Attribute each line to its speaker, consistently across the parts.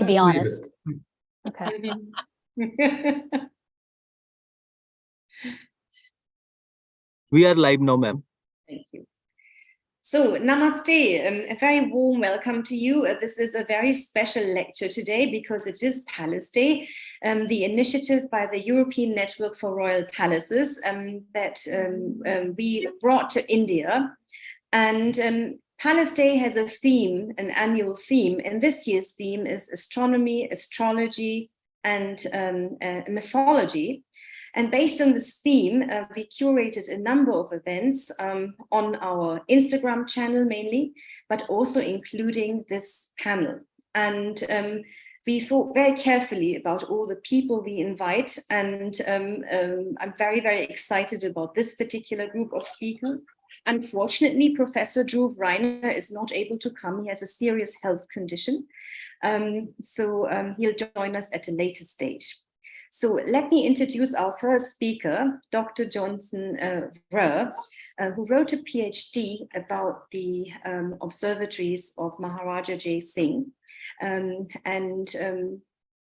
Speaker 1: to be honest. Okay.
Speaker 2: We are live now, ma'am.
Speaker 3: Thank you. So, namaste, a very warm welcome to you. This is a very special lecture today because it is Palace Day, the initiative by the European Network for Royal Palaces that we brought to India. And Palace Day has a theme, an annual theme, and this year's theme is astronomy, astrology, and mythology. And based on this theme, we curated a number of events on our Instagram channel mainly, but also including this panel. And we thought very carefully about all the people we invite. And I'm very, very excited about this particular group of speakers. Unfortunately, Professor Dhruv Rainer is not able to come. He has a serious health condition. So he'll join us at a later stage. So let me introduce our first speaker, Dr. Johnson-Roehr, who wrote a PhD about the observatories of Maharaja Jai Singh.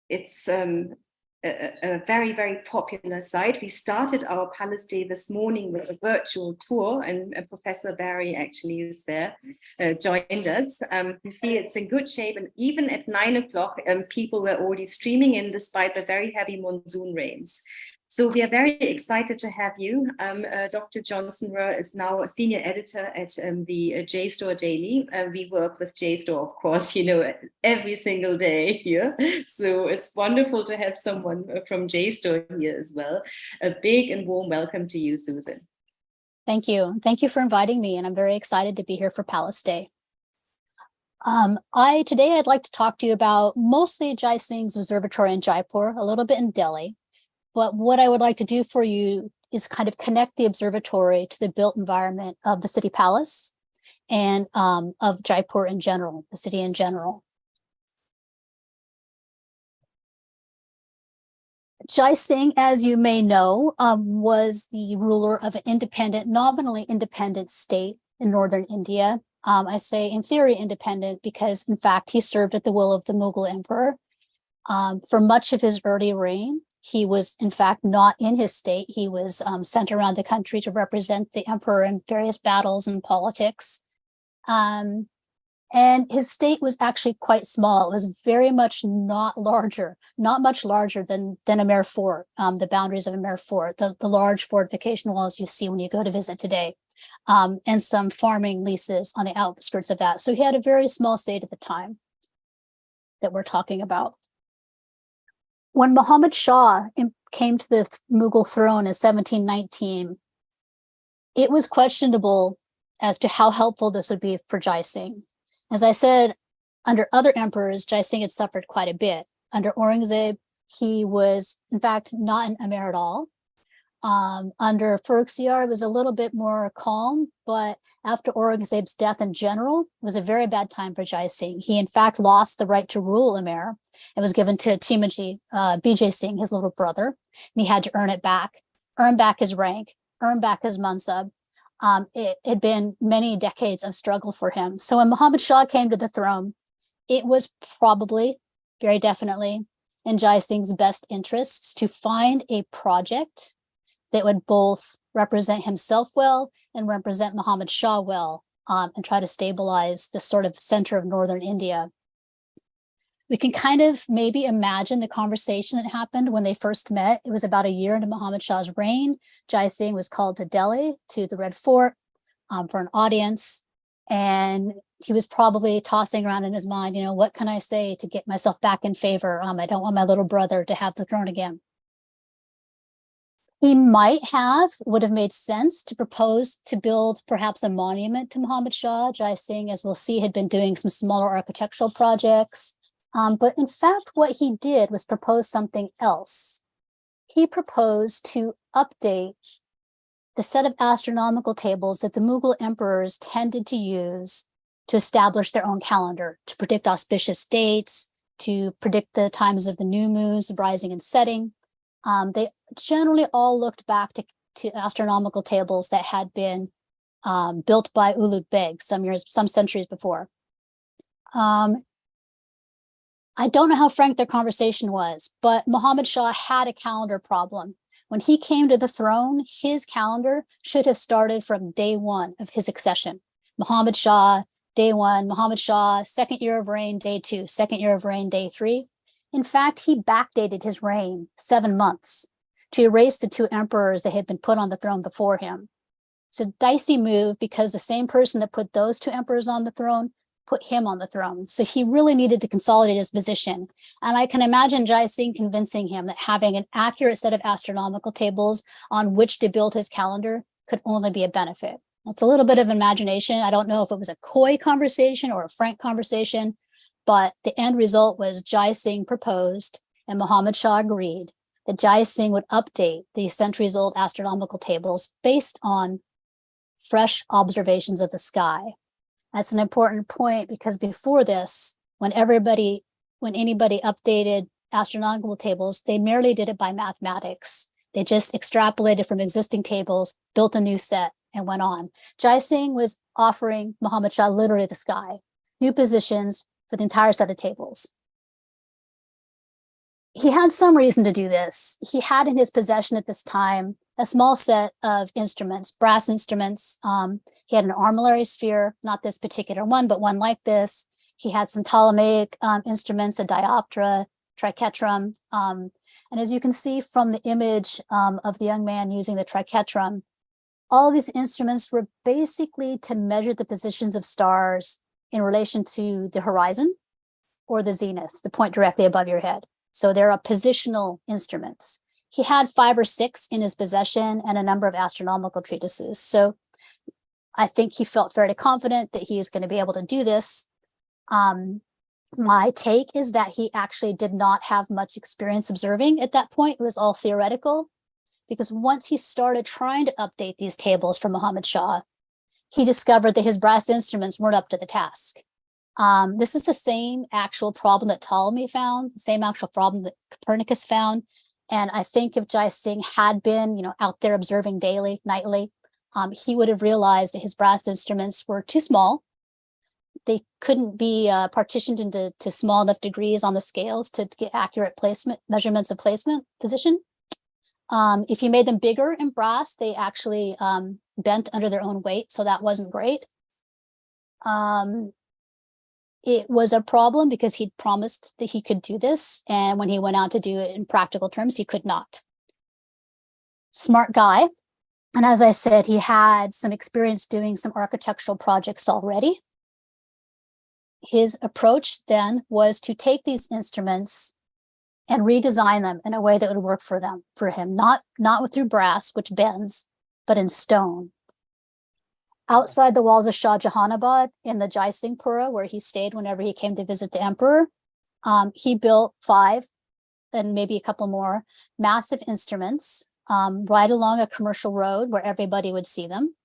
Speaker 3: It's a very, very popular site. We started our Palace Day this morning with a virtual tour, and Professor Barry actually is there, joined us. You see it's in good shape, and even at 9 o'clock, people were already streaming in despite the very heavy monsoon rains. So we are very excited to have you. Dr. Johnson-Roehr is now a senior editor at the JSTOR Daily. We work with JSTOR, of course, every single day here. So it's wonderful to have someone from JSTOR here as well. A big and warm welcome to you, Susan.
Speaker 1: Thank you. Thank you for inviting me, and I'm very excited to be here for Palace Day. Today I'd like to talk to you about mostly Jai Singh's observatory in Jaipur, a little bit in Delhi. But what I would like to do for you is kind of connect the observatory to the built environment of the city palace and of Jaipur in general, the city in general. Jai Singh, as you may know, was the ruler of an independent, nominally independent state in northern India. I say in theory independent because, in fact, he served at the will of the Mughal emperor for much of his early reign. He was, in fact, not in his state. He was sent around the country to represent the emperor in various battles and politics. And his state was actually quite small. It was very much not much larger than Amer Fort, the boundaries of Amer Fort, the large fortification walls you see when you go to visit today, and some farming leases on the outskirts of that. So he had a very small state at the time that we're talking about. When Muhammad Shah came to the Mughal throne in 1719, it was questionable as to how helpful this would be for Jai Singh. As I said, under other emperors, Jai Singh had suffered quite a bit. Under Aurangzeb, he was, in fact, not an emir at all. Under Farrukhsiyar, it was a little bit more calm, but after Aurangzeb's death in general, it was a very bad time for Jai Singh. He, in fact, lost the right to rule emir. It was given to Timuji, Bijay Singh, his little brother, and he had to earn back his rank, earn back his mansab. It had been many decades of struggle for him. So when Muhammad Shah came to the throne, it was probably, very definitely, in Jai Singh's best interests to find a project that would both represent himself well and represent Muhammad Shah well, and try to stabilize this sort of center of northern India. We can kind of maybe imagine the conversation that happened when they first met. It was about a year into Muhammad Shah's reign. Jai Singh was called to Delhi, to the Red Fort, for an audience. And he was probably tossing around in his mind, what can I say to get myself back in favor? I don't want my little brother to have the throne again. He would have made sense to propose to build perhaps a monument to Muhammad Shah. Jai Singh, as we'll see, had been doing some smaller architectural projects. But in fact, what he did was propose something else. He proposed to update the set of astronomical tables that the Mughal emperors tended to use to establish their own calendar, to predict auspicious dates, to predict the times of the new moons, rising and setting. They generally all looked back to astronomical tables that had been built by Ulugh Beg some centuries before. I don't know how frank their conversation was, but Muhammad Shah had a calendar problem. When he came to the throne, his calendar should have started from day one of his accession. Muhammad Shah, day one, Muhammad Shah, second year of reign, day two, second year of reign, day three. In fact, he backdated his reign 7 months to erase the two emperors that had been put on the throne before him. It's a dicey move because the same person that put those two emperors on the throne put him on the throne. So he really needed to consolidate his position. And I can imagine Jai Singh convincing him that having an accurate set of astronomical tables on which to build his calendar could only be a benefit. It's a little bit of imagination. I don't know if it was a coy conversation or a frank conversation, but the end result was Jai Singh proposed and Muhammad Shah agreed that Jai Singh would update the centuries-old astronomical tables based on fresh observations of the sky. That's an important point because before this, when anybody updated astronomical tables, they merely did it by mathematics. They just extrapolated from existing tables, built a new set, and went on. Jai Singh was offering Muhammad Shah literally the sky, new positions for the entire set of tables. He had some reason to do this. He had in his possession at this time a small set of instruments, brass instruments. He had an armillary sphere, not this particular one, but one like this. He had some Ptolemaic instruments, a dioptra, triquetrum. And as you can see from the image of the young man using the triquetrum, all these instruments were basically to measure the positions of stars in relation to the horizon or the zenith, the point directly above your head. So there are positional instruments. He had 5 or 6 in his possession and a number of astronomical treatises. So I think he felt fairly confident that he was going to be able to do this. My take is that he actually did not have much experience observing at that point. It was all theoretical, because once he started trying to update these tables for Muhammad Shah, he discovered that his brass instruments weren't up to the task. This is the same actual problem that Ptolemy found, the same actual problem that Copernicus found. And I think if Jai Singh had been, out there observing daily, nightly, he would have realized that his brass instruments were too small. They couldn't be partitioned into small enough degrees on the scales to get accurate placement, measurements of placement, position. If you made them bigger in brass, they actually bent under their own weight, so that wasn't great. It was a problem because he'd promised that he could do this, and when he went out to do it in practical terms, he could not. Smart guy. And as I said, he had some experience doing some architectural projects already. His approach then was to take these instruments and redesign them in a way that would work for him, not through brass, which bends, but in stone. Outside the walls of Shah Jahanabad in the Jai Singhpura, where he stayed whenever he came to visit the emperor, he built 5 and maybe a couple more massive instruments right along a commercial road where everybody would see them.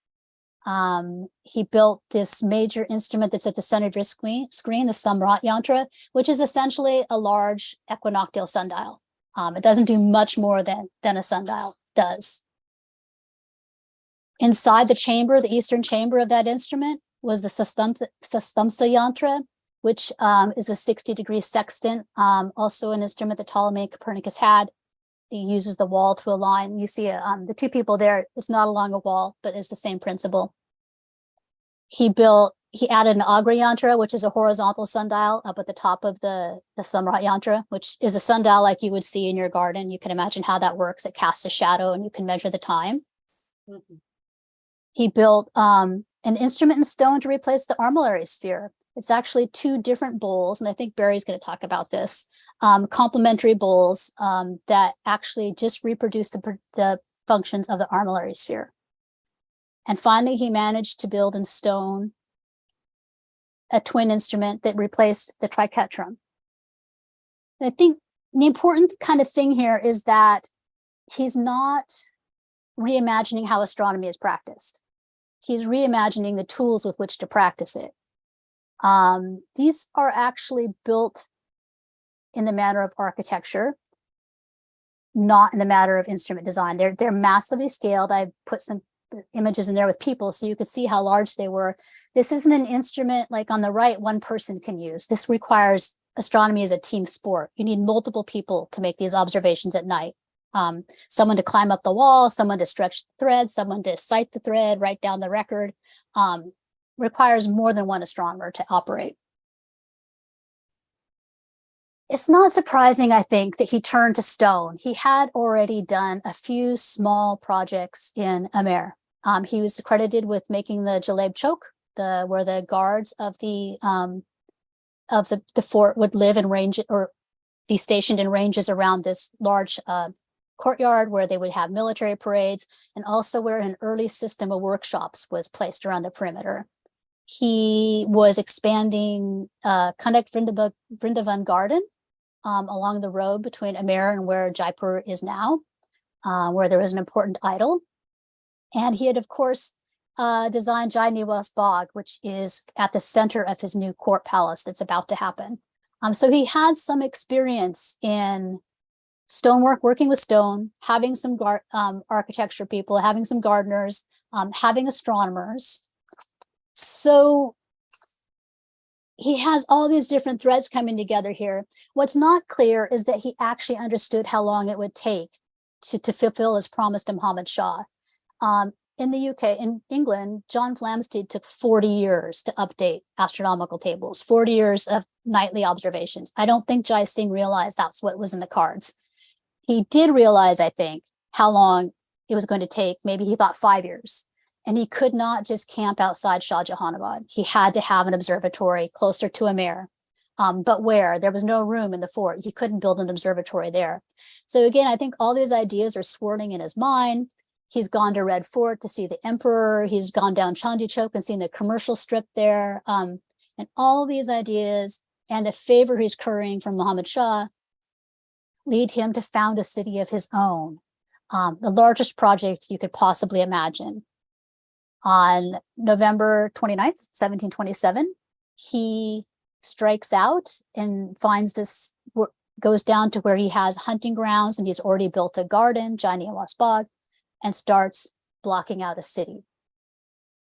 Speaker 1: He built this major instrument that's at the center of your screen, the Samrat Yantra, which is essentially a large equinoctial sundial. It doesn't do much more than a sundial does. Inside the chamber, the eastern chamber of that instrument, was the Sastamsa Yantra, which is a 60-degree sextant, also an instrument that Ptolemy and Copernicus had. He uses the wall to align. You see the 2 people there, it's not along a wall, but it's the same principle. He added an Agra Yantra, which is a horizontal sundial up at the top of the Samrat Yantra, which is a sundial like you would see in your garden. You can imagine how that works. It casts a shadow and you can measure the time. Mm-hmm. He built an instrument in stone to replace the armillary sphere. It's actually 2 different bowls, and I think Barry's going to talk about this, complementary bowls that actually just reproduce the functions of the armillary sphere. And finally, he managed to build in stone a twin instrument that replaced the triquetrum. I think the important kind of thing here is that he's not reimagining how astronomy is practiced. He's reimagining the tools with which to practice it. These are actually built in the matter of architecture, not in the matter of instrument design. They're massively scaled. I put some images in there with people so you could see how large they were. This isn't an instrument like on the right one person can use. This requires astronomy is a team sport. You need multiple people to make these observations at night. Someone to climb up the wall, someone to stretch the thread, someone to sight the thread, write down the record. Requires more than one astronomer to operate. It's not surprising, I think, that he turned to stone. He had already done a few small projects in Amer. He was credited with making the Jaleb choke, where the guards of the fort would live in range or be stationed in ranges around this large courtyard where they would have military parades, and also where an early system of workshops was placed around the perimeter. He was expanding Kanak Vrindavan Garden along the road between Amer and where Jaipur is now, where there was an important idol. And he had, of course, designed Jai Niwas Bagh, which is at the center of his new court palace that's about to happen. So he had some experience in stonework, working with stone, having some architecture people, having some gardeners, having astronomers. So he has all these different threads coming together here. What's not clear is that he actually understood how long it would take to fulfill his promise to Muhammad Shah. In the UK, in England, John Flamsteed took 40 years to update astronomical tables, 40 years of nightly observations. I don't think Jai Singh realized that's what was in the cards. He did realize, I think, how long it was going to take. Maybe he thought 5 years. And he could not just camp outside Shah Jahanabad. He had to have an observatory closer to Amer. But where? There was no room in the fort. He couldn't build an observatory there. So again, I think all these ideas are swirling in his mind. He's gone to Red Fort to see the emperor. He's gone down Chandi Chowk and seen the commercial strip there. And all these ideas and the favor he's currying from Muhammad Shah lead him to found a city of his own, the largest project you could possibly imagine. On November 29th, 1727, he strikes out and finds this, goes down to where he has hunting grounds, and he's already built a garden, Jai Niwas Bagh, and starts blocking out a city.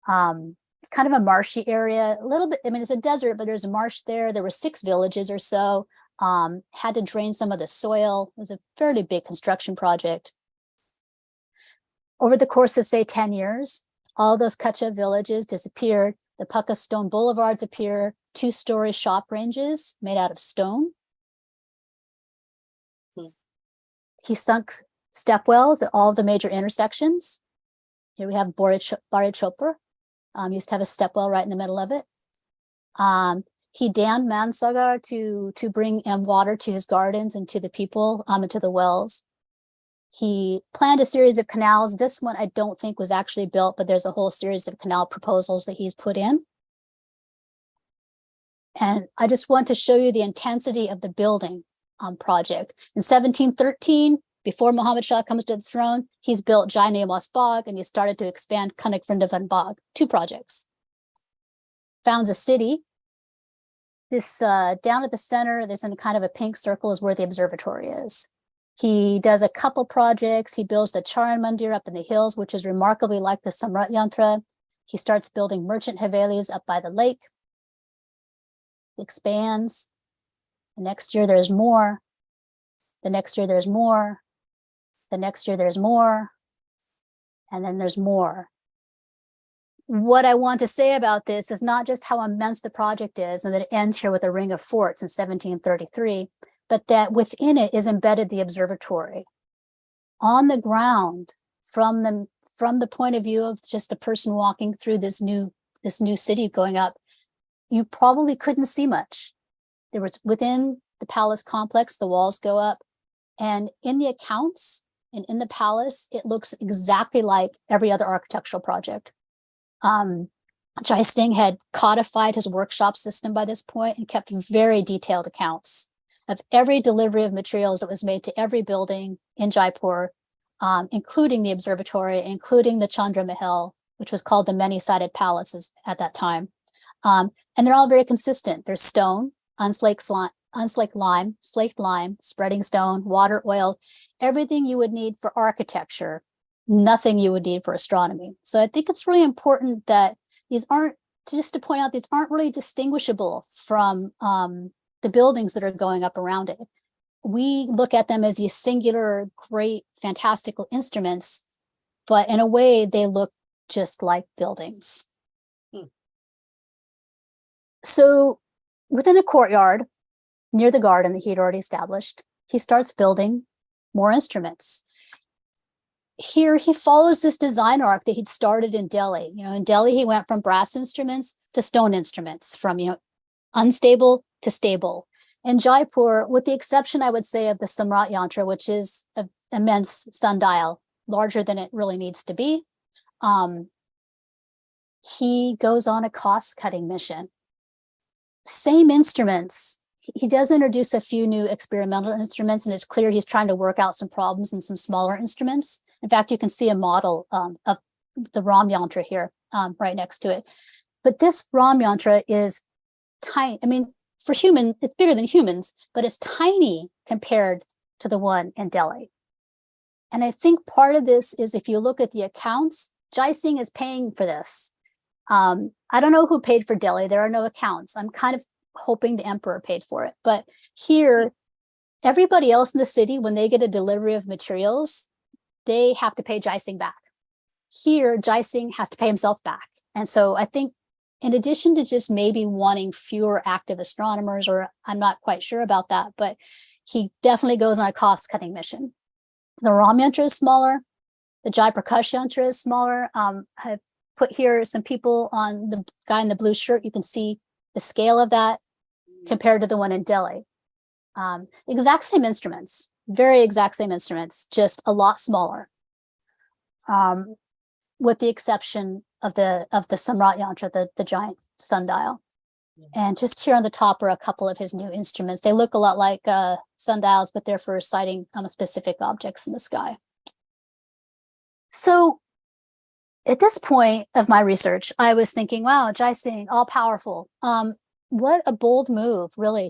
Speaker 1: It's kind of a marshy area, a little bit, I mean, it's a desert, but there's a marsh there. There were 6 villages or so, had to drain some of the soil. It was a fairly big construction project. Over the course of, say, 10 years, all those Kutcha villages disappeared. The Pukka stone boulevards appear, 2-story shop ranges made out of stone. He sunk step wells at all of the major intersections. Here we have Bari Chopra. Used to have a step well right in the middle of it. He dammed Mansagar to bring water to his gardens and to the people, and to the wells. He planned a series of canals. This one I don't think was actually built, but there's a whole series of canal proposals that he's put in. And I just want to show you the intensity of the building project. In 1713, before Muhammad Shah comes to the throne, he's built Jai Niwas Bagh, and he started to expand Kanak Vrindavan Bagh, 2 projects. Founds a city. This down at the center, there's in kind of a pink circle is where the observatory is. He does a couple projects. He builds the Charan Mandir up in the hills, which is remarkably like the Samrat Yantra. He starts building merchant havelis up by the lake. He expands. The next year there's more. The next year there's more. The next year there's more. And then there's more. What I want to say about this is not just how immense the project is and that it ends here with a ring of forts in 1733, but that within it is embedded the observatory. On the ground, from the point of view of just the person walking through this new city going up, you probably couldn't see much. There was within the palace complex, the walls go up, and in the accounts and in the palace, it looks exactly like every other architectural project. Jai Singh had codified his workshop system by this point and kept very detailed accounts of every delivery of materials that was made to every building in Jaipur, including the observatory, including the Chandra Mahal, which was called the many-sided palaces at that time. And they're all very consistent. There's stone, unslaked lime, spreading stone, water, oil, everything you would need for architecture, nothing you would need for astronomy. So I think it's really important that these aren't, just to point out, these aren't really distinguishable from the buildings that are going up around it. We look at them as these singular, great, fantastical instruments, but in a way they look just like buildings. So within a courtyard near the garden that he'd already established, he starts building more instruments. Here he follows this design arc that he'd started in Delhi. In Delhi, he went from brass instruments to stone instruments, from, unstable to stable. In Jaipur, with the exception, I would say, of the Samrat Yantra, which is an immense sundial, larger than it really needs to be, he goes on a cost-cutting mission. Same instruments. He does introduce a few new experimental instruments, and it's clear he's trying to work out some problems in some smaller instruments. In fact, you can see a model of the Ram Yantra here right next to it. But this Ram Yantra is tiny. I mean, for human, it's bigger than humans, but it's tiny compared to the one in Delhi. And I think part of this is, if you look at the accounts, Jai Singh is paying for this. I don't know who paid for Delhi. There are no accounts. I'm kind of hoping the emperor paid for it. But here, everybody else in the city, when they get a delivery of materials, they have to pay Jai Singh back. Here, Jai Singh has to pay himself back. And so I think, in addition to just maybe wanting fewer active astronomers, or I'm not quite sure about that, but he definitely goes on a cost-cutting mission. The Ram Yantra is smaller. The Jai Prakash Yantra is smaller. I've put here some people on the guy in the blue shirt. You can see the scale of that compared to the one in Delhi. Exact same instruments, very exact same instruments, just a lot smaller, with the exception of the Samrat Yantra, the giant sundial. And just here on the top are a couple of his new instruments. They look a lot like sundials, but they're for sighting specific objects in the sky. So at this point of my research, I was thinking, wow, Jai Singh, all powerful. What a bold move, really,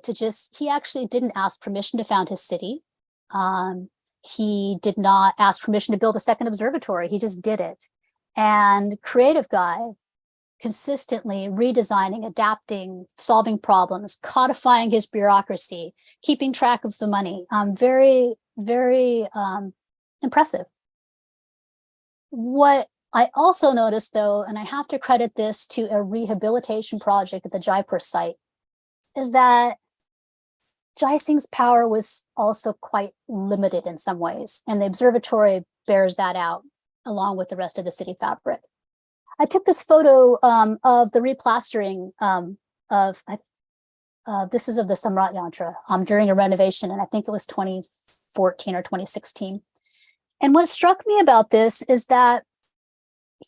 Speaker 1: he actually didn't ask permission to found his city. He did not ask permission to build a second observatory. He just did it. And creative guy, consistently redesigning, adapting, solving problems, codifying his bureaucracy, keeping track of the money. Very, very impressive. What I also noticed, though, and I have to credit this to a rehabilitation project at the Jaipur site, is that Jai Singh's power was also quite limited in some ways, and the observatory bears that out along with the rest of the city fabric. I took this photo of the replastering this is of the Samrat Yantra during a renovation, and I think it was 2014 or 2016. And what struck me about this is that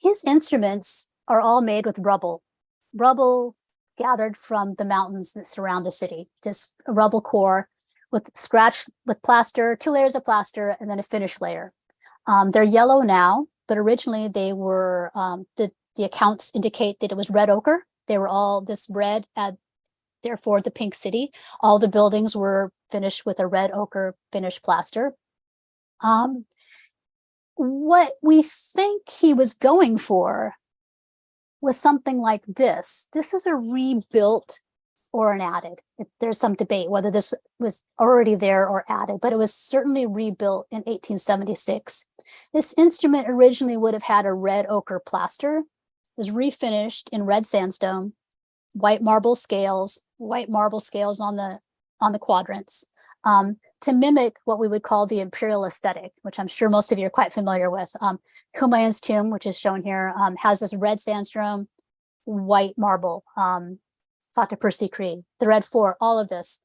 Speaker 1: his instruments are all made with rubble gathered from the mountains that surround the city, just a rubble core with plaster, 2 layers of plaster, and then a finish layer. They're yellow now, but originally they were, the accounts indicate that it was red ochre. They were all this red, therefore the pink city. All the buildings were finished with a red ochre finish plaster. What we think he was going for was something like this. This is a rebuilt or an added. There's some debate whether this was already there or added, but it was certainly rebuilt in 1876. This instrument originally would have had a red ochre plaster. It was refinished in red sandstone, white marble scales on the quadrants, to mimic what we would call the imperial aesthetic, which I'm sure most of you are quite familiar with. Humayun's tomb, which is shown here, has this red sandstone, white marble, Fatehpur Sikri, the Red Fort, all of this.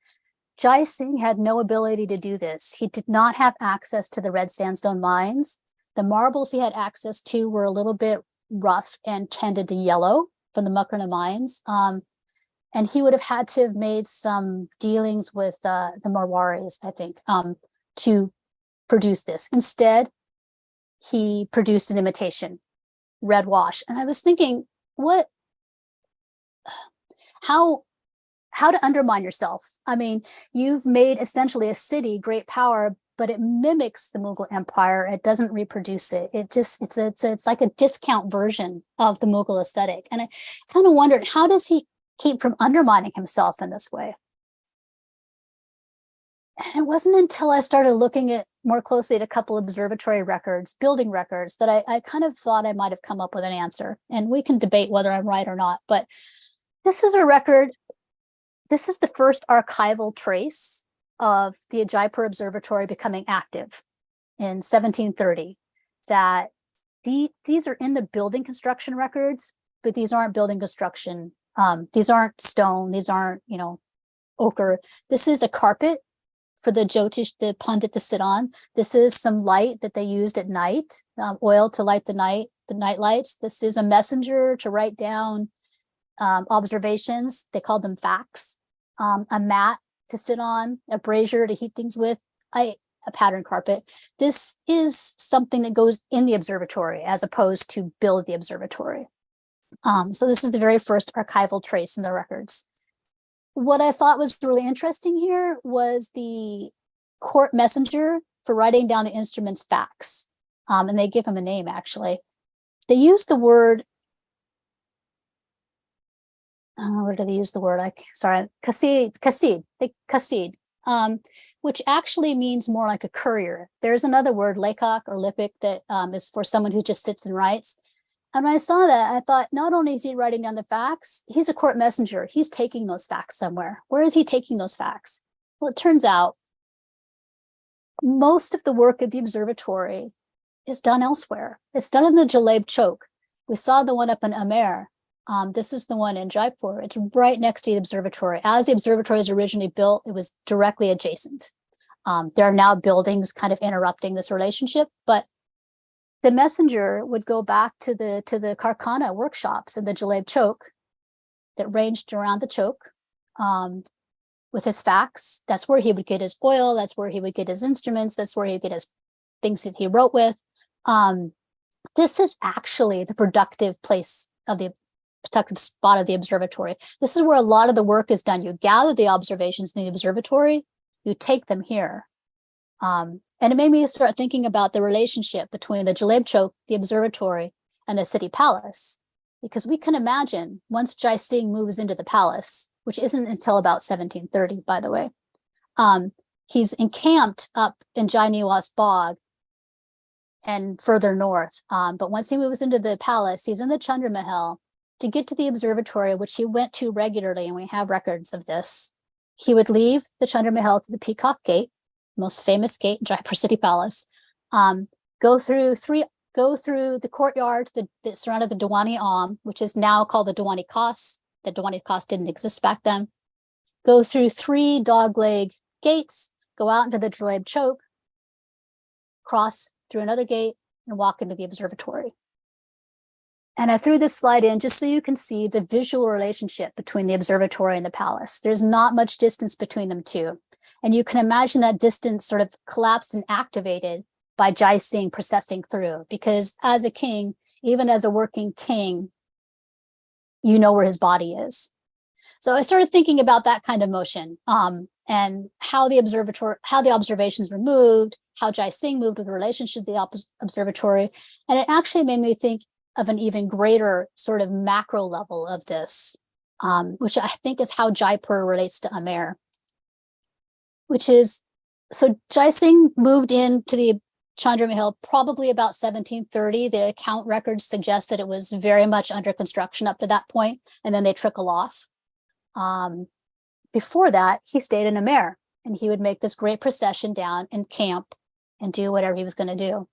Speaker 1: Jai Singh had no ability to do this. He did not have access to the red sandstone mines. The marbles he had access to were a little bit rough and tended to yellow from the Makrana mines. And he would have had to have made some dealings with the Marwaris, I think, to produce this. Instead, he produced an imitation, red wash. And I was thinking, how to undermine yourself? I mean, you've made essentially a city great power, but it mimics the Mughal Empire. It doesn't reproduce it. It's like a discount version of the Mughal aesthetic. And I kind of wondered, how does he keep from undermining himself in this way? And it wasn't until I started looking at more closely at a couple observatory records, building records, that I kind of thought I might have come up with an answer. And we can debate whether I'm right or not, but this is a record. This is the first archival trace of the Jaipur Observatory becoming active in 1730. That these are in the building construction records, but these aren't building construction. These aren't stone. These aren't, ochre. This is a carpet for the Jyotish, the pundit, to sit on. This is some light that they used at night, oil to light the night lights. This is a messenger to write down observations. They called them facts. A mat to sit on, a brazier to heat things with, a pattern carpet. This is something that goes in the observatory as opposed to build the observatory. So this is the very first archival trace in the records. What I thought was really interesting here was the court messenger for writing down the instrument's facts. And they give him a name, actually. They use the word, where do they use the word? Qasid, which actually means more like a courier. There's another word, lekak or lipik, that is for someone who just sits and writes. And when I saw that, I thought, not only is he writing down the facts, he's a court messenger. He's taking those facts somewhere. Where is he taking those facts? Well, it turns out most of the work of the observatory is done elsewhere. It's done in the Jaleb Chowk. We saw the one up in Amer. This is the one in Jaipur. It's right next to the observatory. As the observatory was originally built, it was directly adjacent. There are now buildings kind of interrupting this relationship, but the messenger would go back to the Karkhana workshops in the Jaleb Chowk that ranged around the Chowk with his facts. That's where he would get his oil. That's where he would get his instruments. That's where he would get his things that he wrote with. This is actually the productive place of the productive spot of the observatory. This is where a lot of the work is done. You gather the observations in the observatory, you take them here. And it made me start thinking about the relationship between the Jaleb Chowk, the observatory, and the city palace. Because we can imagine once Jai Singh moves into the palace, which isn't until about 1730, by the way, he's encamped up in Jai Niwas Bog and further north. But once he moves into the palace, he's in the Chandra Mahal. To get to the observatory, which he went to regularly, and we have records of this, he would leave the Chandra Mahal to the Peacock Gate, most famous gate in Jaipur City Palace, go through the courtyard that surrounded the Diwani Am, which is now called the Diwani Khas. The Diwani Khas didn't exist back then. Go through 3 dogleg gates, go out into the Jaleb Chowk, cross through another gate, and walk into the observatory. And I threw this slide in just so you can see the visual relationship between the observatory and the palace. There's not much distance between them two. And you can imagine that distance sort of collapsed and activated by Jai Singh processing through, because as a king, even as a working king, you know where his body is. So I started thinking about that kind of motion, and how the observations were moved, how Jai Singh moved with the relationship to the observatory. And it actually made me think of an even greater sort of macro level of this, which I think is how Jaipur relates to Amer. Which is, so Jai Singh moved into the Chandra Mahal probably about 1730. The account records suggest that it was very much under construction up to that point, and then they trickle off. Before that, he stayed in Amer, and he would make this great procession down and camp and do whatever he was going to do.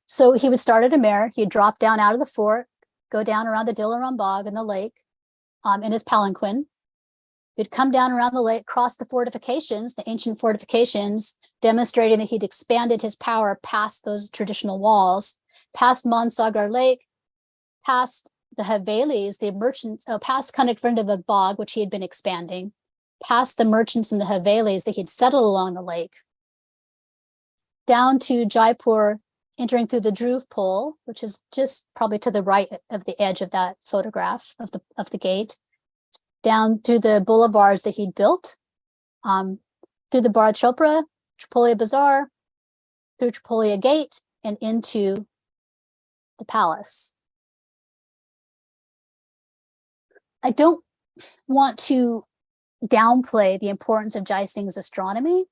Speaker 1: So he would start at Amer, he'd drop down out of the fort, go down around the Dilaram Bog and the lake in his palanquin. He'd come down around the lake, cross the fortifications, the ancient fortifications, demonstrating that he'd expanded his power past those traditional walls, past Mansagar Lake, past the Havelis, the merchants, past Kanakvrindava Bog, which he had been expanding, past the merchants and the Havelis that he'd settled along the lake, down to Jaipur, entering through the Dhruv Pole, which is just probably to the right of the edge of that photograph of the gate, down through the boulevards that he'd built, through the Bharat Chopra, Tripolia Bazaar, through Tripolia Gate, and into the palace. I don't want to downplay the importance of Jai Singh's astronomy,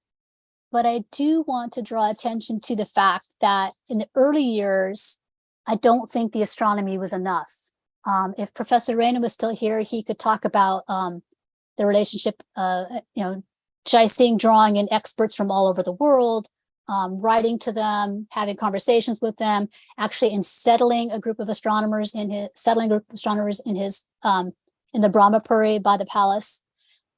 Speaker 1: but I do want to draw attention to the fact that in the early years, I don't think the astronomy was enough. If Professor Reyna was still here, he could talk about the relationship, Jai Singh drawing in experts from all over the world, writing to them, having conversations with them, actually settling a group of astronomers in his in the Brahmapuri by the palace.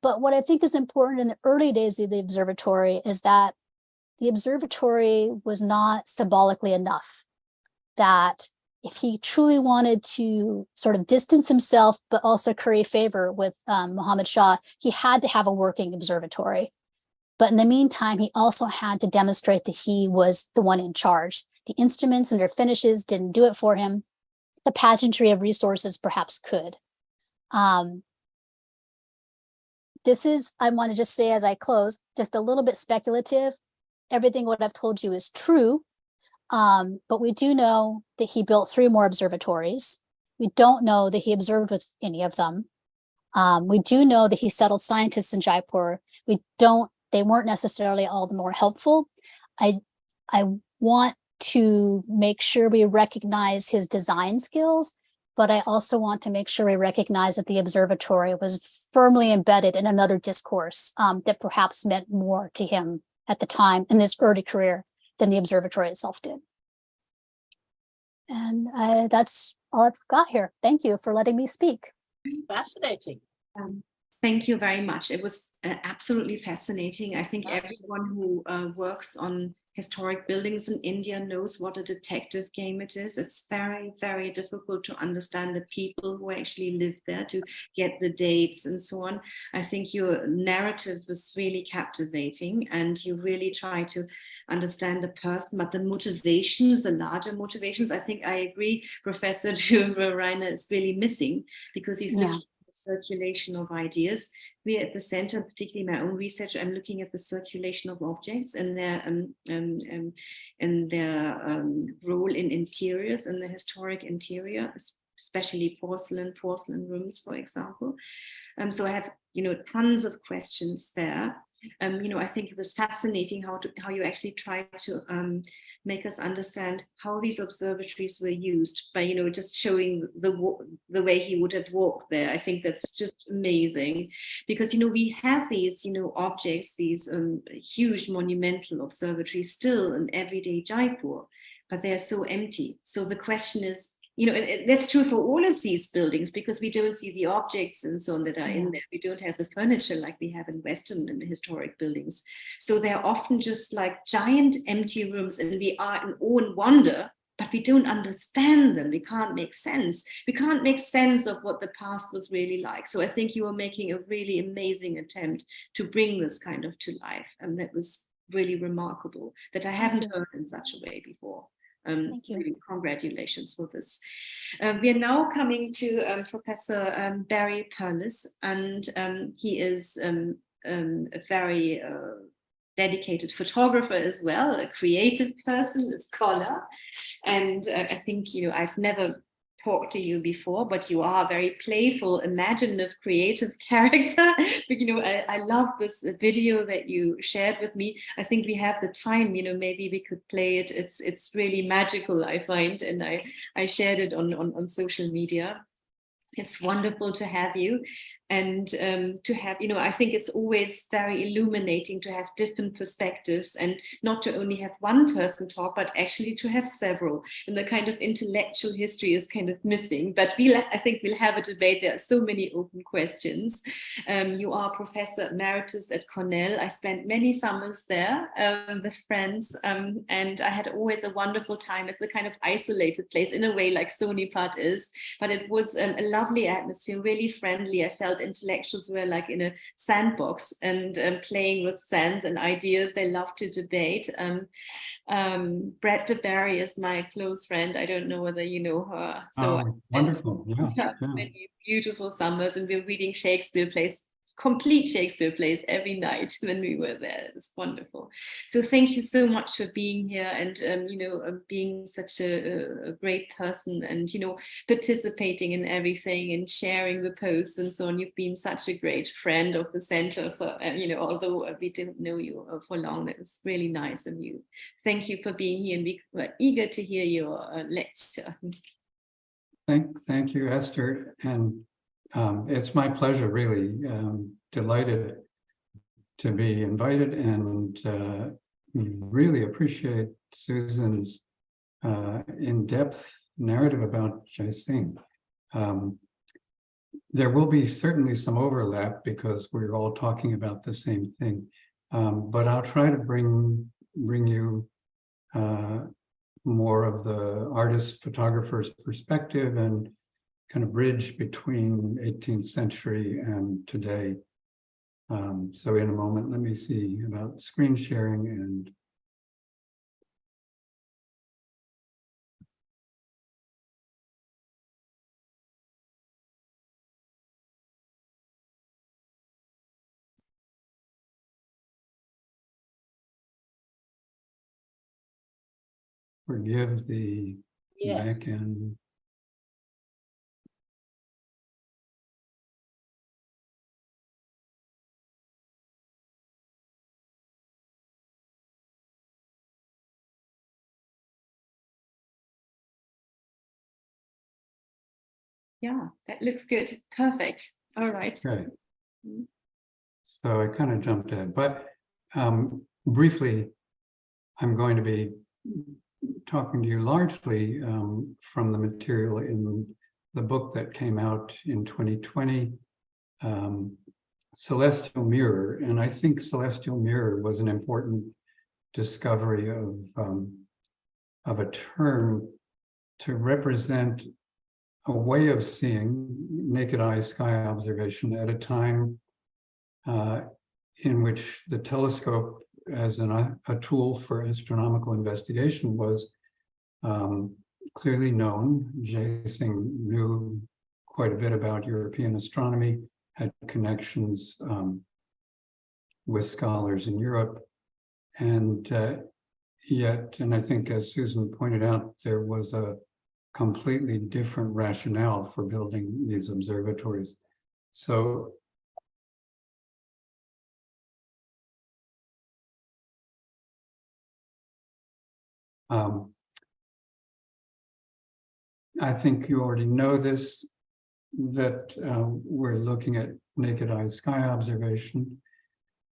Speaker 1: But what I think is important in the early days of the observatory is that the observatory was not symbolically enough. That if he truly wanted to sort of distance himself, but also curry favor with Muhammad Shah, he had to have a working observatory. But in the meantime, he also had to demonstrate that he was the one in charge. The instruments and their finishes didn't do it for him. The pageantry of resources perhaps could. This is, I want to just say as I close, just a little bit speculative. Everything what I've told you is true, but we do know that he built 3 more observatories. We don't know that he observed with any of them. We do know that he settled scientists in Jaipur. They weren't necessarily all the more helpful. I want to make sure we recognize his design skills, but I also want to make sure we recognize that the observatory was firmly embedded in another discourse that perhaps meant more to him at the time in his early career than the observatory itself did. And that's all I've got here. Thank you for letting me speak.
Speaker 4: Fascinating.
Speaker 3: Thank you very much. It was absolutely fascinating. I think everyone who works on historic buildings in India knows what a detective game it is. It's very, very difficult to understand the people who actually live there, to get the dates and so on. I think your narrative was really captivating, and you really try to understand the person, but the motivations, the larger motivations, I think I agree, Professor Johnson-Roehr is really missing, because he's looking circulation of ideas. We at the center, particularly my own research, I'm looking at the circulation of objects and their role in interiors, and the historic interior, especially porcelain rooms, for example. So I have, tons of questions there. I think it was fascinating how you actually tried to make us understand how these observatories were used by, just showing the way he would have walked there. I think that's just amazing, because, we have these, objects, these huge monumental observatories still in everyday Jaipur, but they're so empty. So the question is, that's true for all of these buildings, because we don't see the objects and so on that are in there. We don't have the furniture like we have in Western and historic buildings. So they're often just like giant empty rooms, and we are in awe and wonder, but we don't understand them. We can't make sense. We can't make sense of what the past was really like. So I think you are making a really amazing attempt to bring this kind of to life. And that was really remarkable, that I haven't heard in such a way before.
Speaker 1: Thank you.
Speaker 3: Really, congratulations for this. We are now coming to Professor Barry Perlus, and he is a very dedicated photographer as well, a creative person, a scholar. And I think, I've never talked to you before, but you are a very playful, imaginative, creative character. But, I love this video that you shared with me. I think we have the time, maybe we could play it. It's really magical, I find, and I shared it on social media. It's wonderful to have you. And to have, I think it's always very illuminating to have different perspectives, and not to only have one person talk, but actually to have several. And the kind of intellectual history is kind of missing, but I think we'll have a debate. There are so many open questions. You are Professor Emeritus at Cornell. I spent many summers there with friends, and I had always a wonderful time. It's a kind of isolated place in a way, like Sonipat is, but it was a lovely atmosphere, really friendly. I felt intellectuals were like in a sandbox and playing with sands and ideas. They love to debate. Brett DeBerry is my close friend. I don't know whether you know her. So
Speaker 5: wonderful. Yeah.
Speaker 3: many beautiful summers, and we're reading Shakespeare plays complete Shakespeare plays every night when we were there. It's wonderful. So thank you so much for being here and being such a great person and participating in everything and sharing the posts and so on. You've been such a great friend of the center for although we didn't know you for long. That was really nice of you. Thank you for being here, and we were eager to hear your lecture.
Speaker 4: Thank you, Esther, and it's my pleasure, really. Delighted to be invited, and really appreciate Susan's in-depth narrative about Jae-Sing. There will be certainly some overlap because we're all talking about the same thing, but I'll try to bring you more of the artist photographer's perspective and kind of bridge between 18th century and today. So in a moment, let me see about screen sharing and forgive the back end.
Speaker 3: Yeah, that looks good. Perfect. All right.
Speaker 4: Right. So I kind of jumped ahead, but briefly, I'm going to be talking to you largely from the material in the book that came out in 2020, Celestial Mirror. And I think Celestial Mirror was an important discovery of a term to represent a way of seeing naked eye sky observation at a time in which the telescope as a tool for astronomical investigation was clearly known. Jae-Sing knew quite a bit about European astronomy, had connections with scholars in Europe, and yet, and I think as Susan pointed out, there was a completely different rationale for building these observatories. So I think you already know this, that we're looking at naked eye sky observation,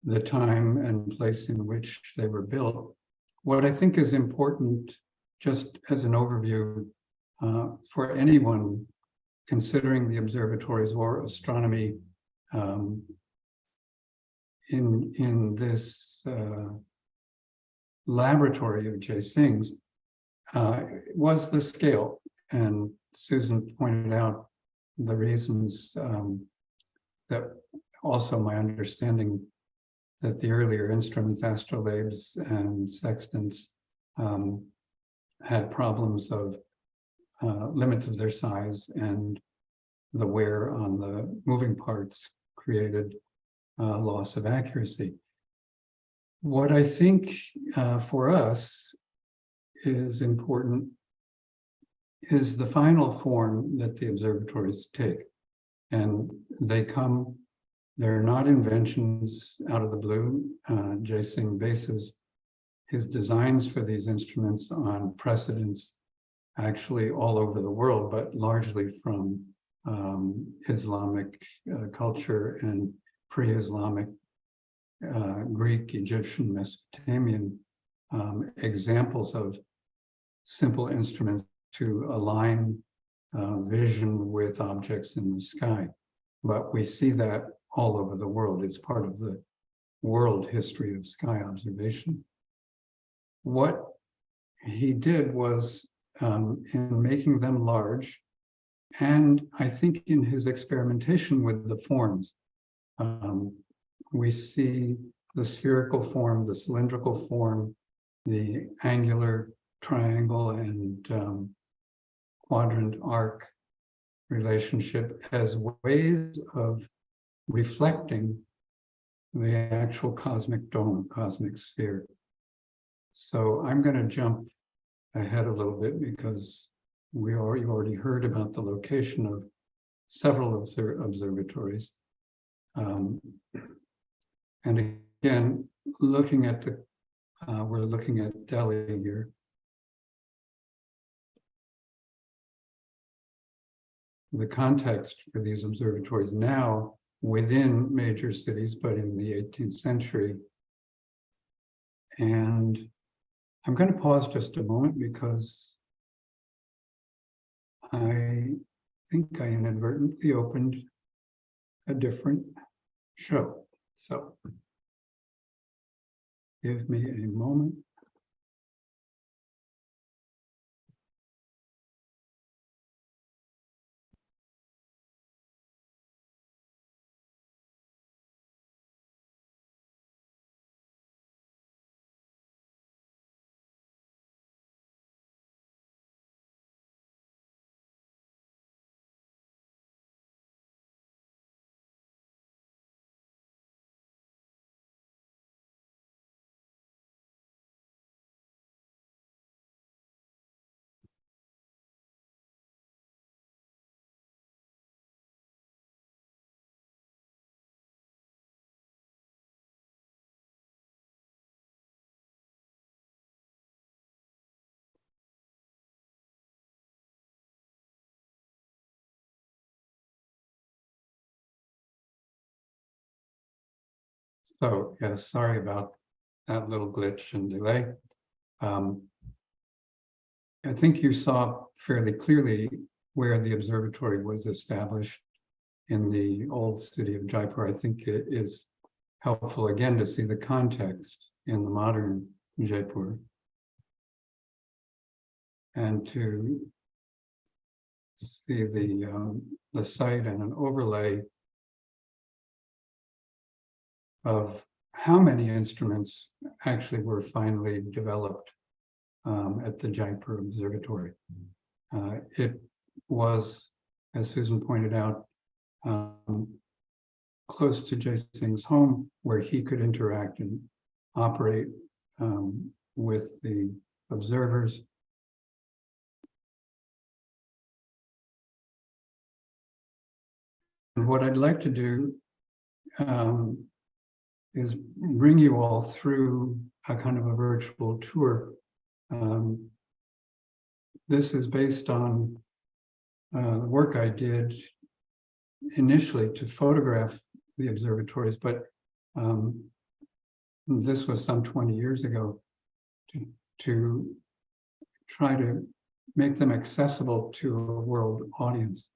Speaker 4: the time and place in which they were built. What I think is important, just as an overview, for anyone considering the observatories or astronomy in this laboratory of Jae-Sing's, was the scale. And Susan pointed out the reasons that also my understanding that the earlier instruments, astrolabes and sextants, had problems of limits of their size, and the wear on the moving parts created loss of accuracy. What I think for us is important is the final form that the observatories take. And they're not inventions out of the blue. Jae-Sing bases his designs for these instruments on precedents actually all over the world, but largely from Islamic culture and pre-Islamic Greek, Egyptian, Mesopotamian examples of simple instruments to align vision with objects in the sky. But we see that all over the world. It's part of the world history of sky observation. What he did was, in making them large, and I think in his experimentation with the forms, we see the spherical form, the cylindrical form, the angular, triangle, and quadrant arc relationship as ways of reflecting the actual cosmic dome, cosmic sphere. So I'm going to jump ahead a little bit because you already heard about the location of several observatories. And again, looking at we're looking at Delhi here. The context for these observatories now within major cities, but in the 18th century. And I'm going to pause just a moment because I think I inadvertently opened a different show. So give me a moment. So, yes, sorry about that little glitch and delay. I think you saw fairly clearly where the observatory was established in the old city of Jaipur. I think it is helpful again to see the context in the modern Jaipur and to see the site and an overlay of how many instruments actually were finally developed at the Jaipur Observatory. It was, as Susan pointed out, close to Jay Singh's home, where he could interact and operate with the observers. And what I'd like to do is bring you all through a kind of a virtual tour. This is based on the work I did initially to photograph the observatories, but this was some 20 years ago to try to make them accessible to a world audience.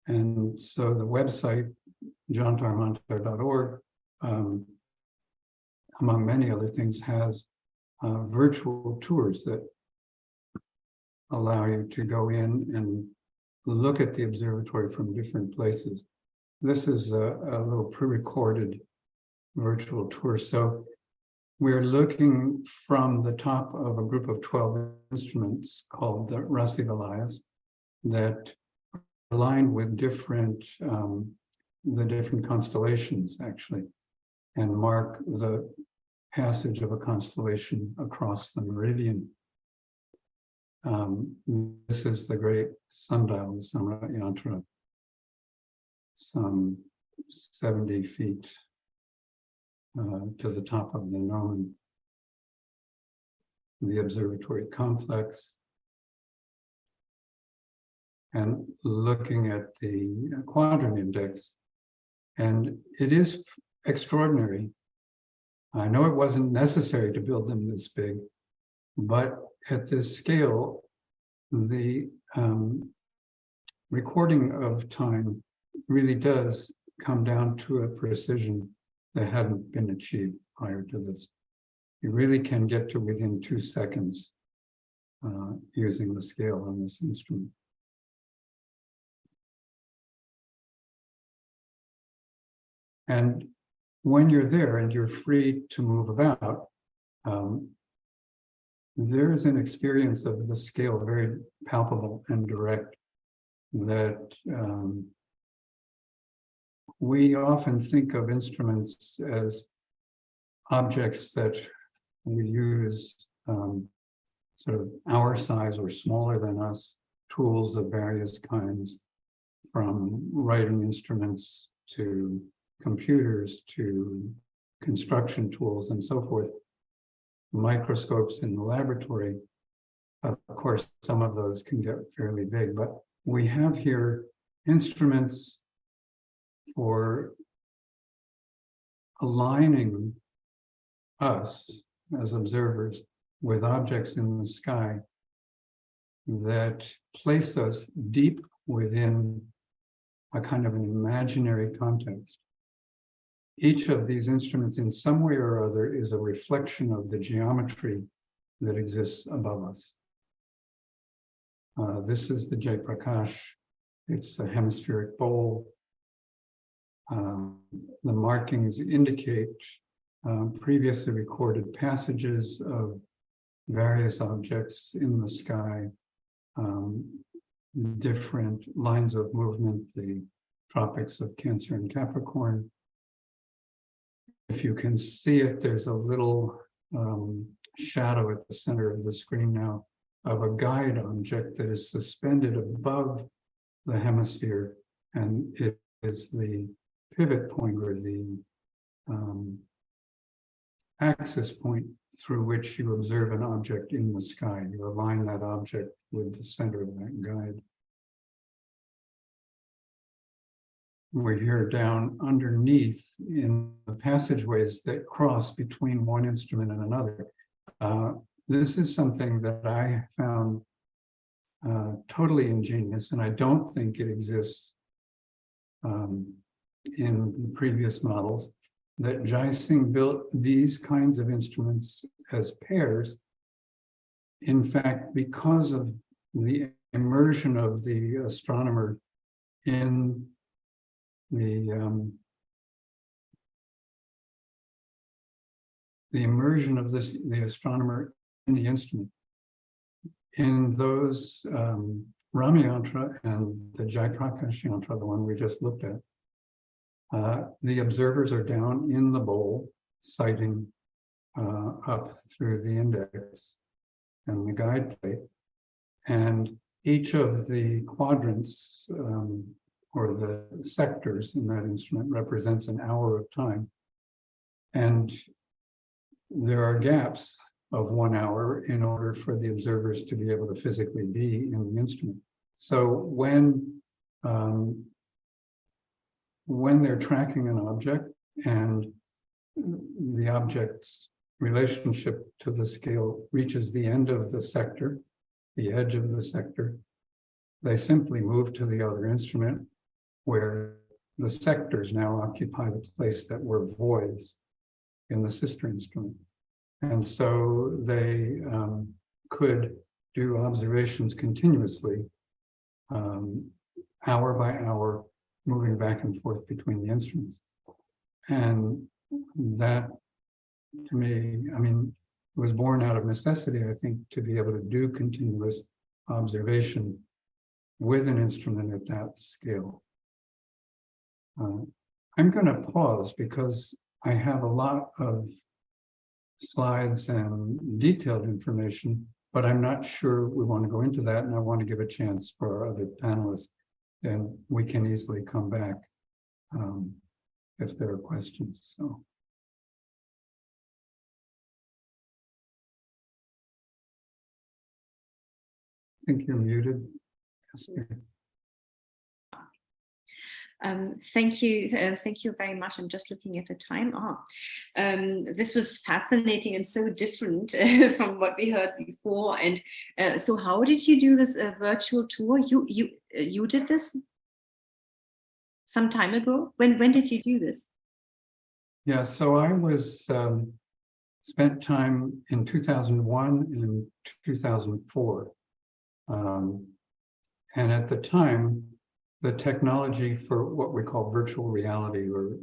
Speaker 4: And so the website, johntarmantar.org, among many other things, has virtual tours that allow you to go in and look at the observatory from different places. This is a little pre-recorded virtual tour. So we're looking from the top of a group of 12 instruments called the Rasivalayas that are aligned with the different constellations, actually, and mark the passage of a constellation across the meridian. This is the great sundial, the Samrat Yantra, some 70 feet to the top of the known, the observatory complex, and looking at the quadrant index. And it is extraordinary. I know it wasn't necessary to build them this big, but at this scale, the recording of time really does come down to a precision that hadn't been achieved prior to this. You really can get to within 2 seconds using the scale on this instrument. And when you're there and you're free to move about, there is an experience of the scale, very palpable and direct, that we often think of instruments as objects that we use sort of our size or smaller than us, tools of various kinds, from writing instruments to computers to construction tools and so forth, microscopes in the laboratory. Of course, some of those can get fairly big, but we have here instruments for aligning us as observers with objects in the sky that place us deep within a kind of an imaginary context. Each of these instruments in some way or other is a reflection of the geometry that exists above us. This is the Jaiprakash. It's a hemispheric bowl. The markings indicate previously recorded passages of various objects in the sky, different lines of movement, the tropics of Cancer and Capricorn. If you can see it, there's a little shadow at the center of the screen now of a guide object that is suspended above the hemisphere, and it is the pivot point or the axis point through which you observe an object in the sky. You align that object with the center of that guide. We're here down underneath in the passageways that cross between one instrument and another. This is something that I found totally ingenious, and I don't think it exists in the previous models, that Jai-Singh built these kinds of instruments as pairs, in fact, because of the immersion of the astronomer in the immersion of the astronomer in the instrument. In those Rama yantra and the Jaiprakash yantra, the one we just looked at, the observers are down in the bowl, sighting up through the index and the guide plate. And each of the quadrants or the sectors in that instrument represents an hour of time. And there are gaps of 1 hour in order for the observers to be able to physically be in the instrument. So when they're tracking an object and the object's relationship to the scale reaches the end of the sector, the edge of the sector, they simply move to the other instrument where the sectors now occupy the place that were voids in the sister instrument. And so they could do observations continuously, hour by hour, moving back and forth between the instruments. And that, to me, I mean, was born out of necessity, I think, to be able to do continuous observation with an instrument at that scale. I'm going to pause because I have a lot of slides and detailed information, but I'm not sure we want to go into that, and I want to give a chance for our other panelists, and we can easily come back if there are questions. So. I think you're muted.
Speaker 3: Thank you very much. I'm just looking at the time. This was fascinating and so different from what we heard before. And so, how did you do this virtual tour? You did this some time ago. When did you do this?
Speaker 4: Yeah, so I was spent time in 2001 and 2004, and at the time, the technology for what we call virtual reality, or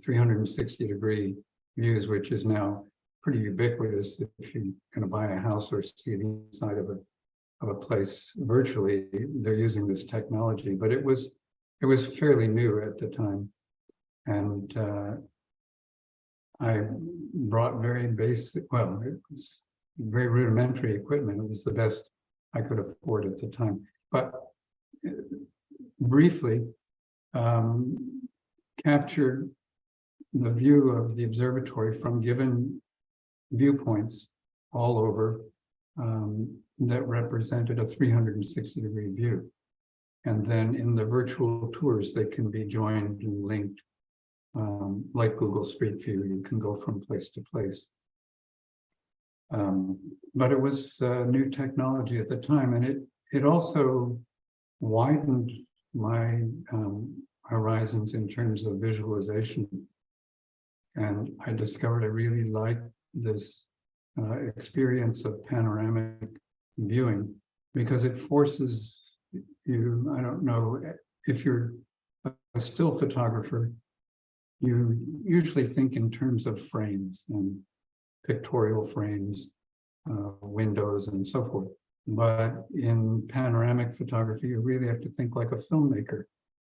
Speaker 4: 360-degree views, which is now pretty ubiquitous. If you're going to buy a house or see the inside of a place virtually, they're using this technology. But it was it was fairly new at the time. And I brought very basic, well, it was very rudimentary equipment. It was the best I could afford at the time. But briefly, captured the view of the observatory from given viewpoints all over that represented a 360-degree view. And then in the virtual tours, they can be joined and linked. Like Google Street View, you can go from place to place. But it was new technology at the time, and it also widened my horizons in terms of visualization. And I discovered I really liked this experience of panoramic viewing because it forces you, I don't know, if you're a still photographer, you usually think in terms of frames and pictorial frames, windows and so forth. But in panoramic photography, you really have to think like a filmmaker.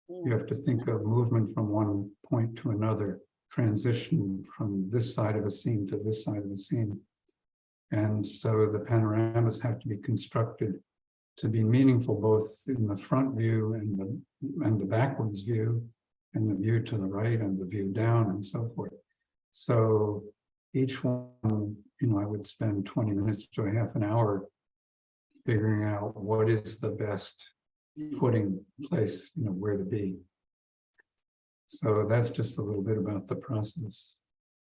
Speaker 4: You have to think of movement from one point to another, transition from this side of a scene to this side of a scene. And so the panoramas have to be constructed to be meaningful both in the front view and the backwards view, and the view to the right and the view down and so forth. So each one, I would spend 20 minutes to a half an hour figuring out what is the best footing place, where to be. So that's just a little bit about the process.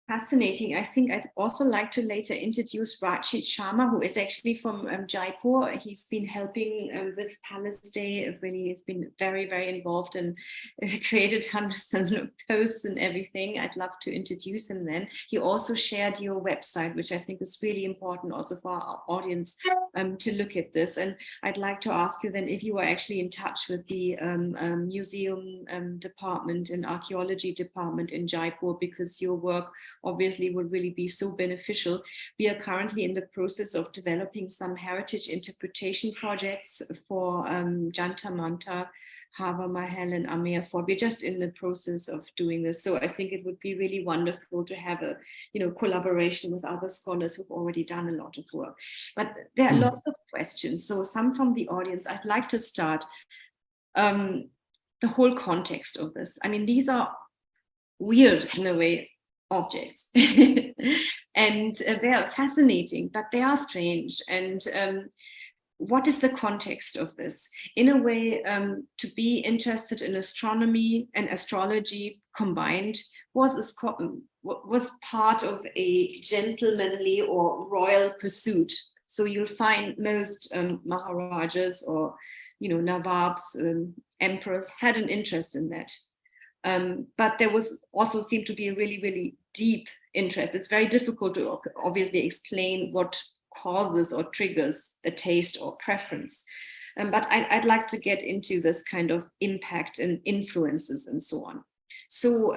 Speaker 3: Fascinating. I think I'd also like to later introduce Rachit Sharma, who is actually from Jaipur. He's been helping with Palace Day. Really, he's been very, very involved and created hundreds of posts and everything. I'd love to introduce him then. He also shared your website, which I think is really important also for our audience to look at this. And I'd like to ask you then if you are actually in touch with the museum department and archaeology department in Jaipur, because your work obviously would really be so beneficial. We are currently in the process of developing some heritage interpretation projects for Jantar Mantar, Hava Mahal and Amer Fort. We're just in the process of doing this. So I think it would be really wonderful to have a collaboration with other scholars who've already done a lot of work. But there are lots of questions. So some from the audience. I'd like to start the whole context of this. I mean, these are weird in a way objects and they are fascinating, but they are strange. And what is the context of this? In a way, to be interested in astronomy and astrology combined was part of a gentlemanly or royal pursuit. So you'll find most Maharajas or Nawabs, emperors had an interest in that. But there was also seemed to be a really, really deep interest. It's very difficult to obviously explain what causes or triggers a taste or preference. But I'd like to get into this kind of impact and influences and so on. So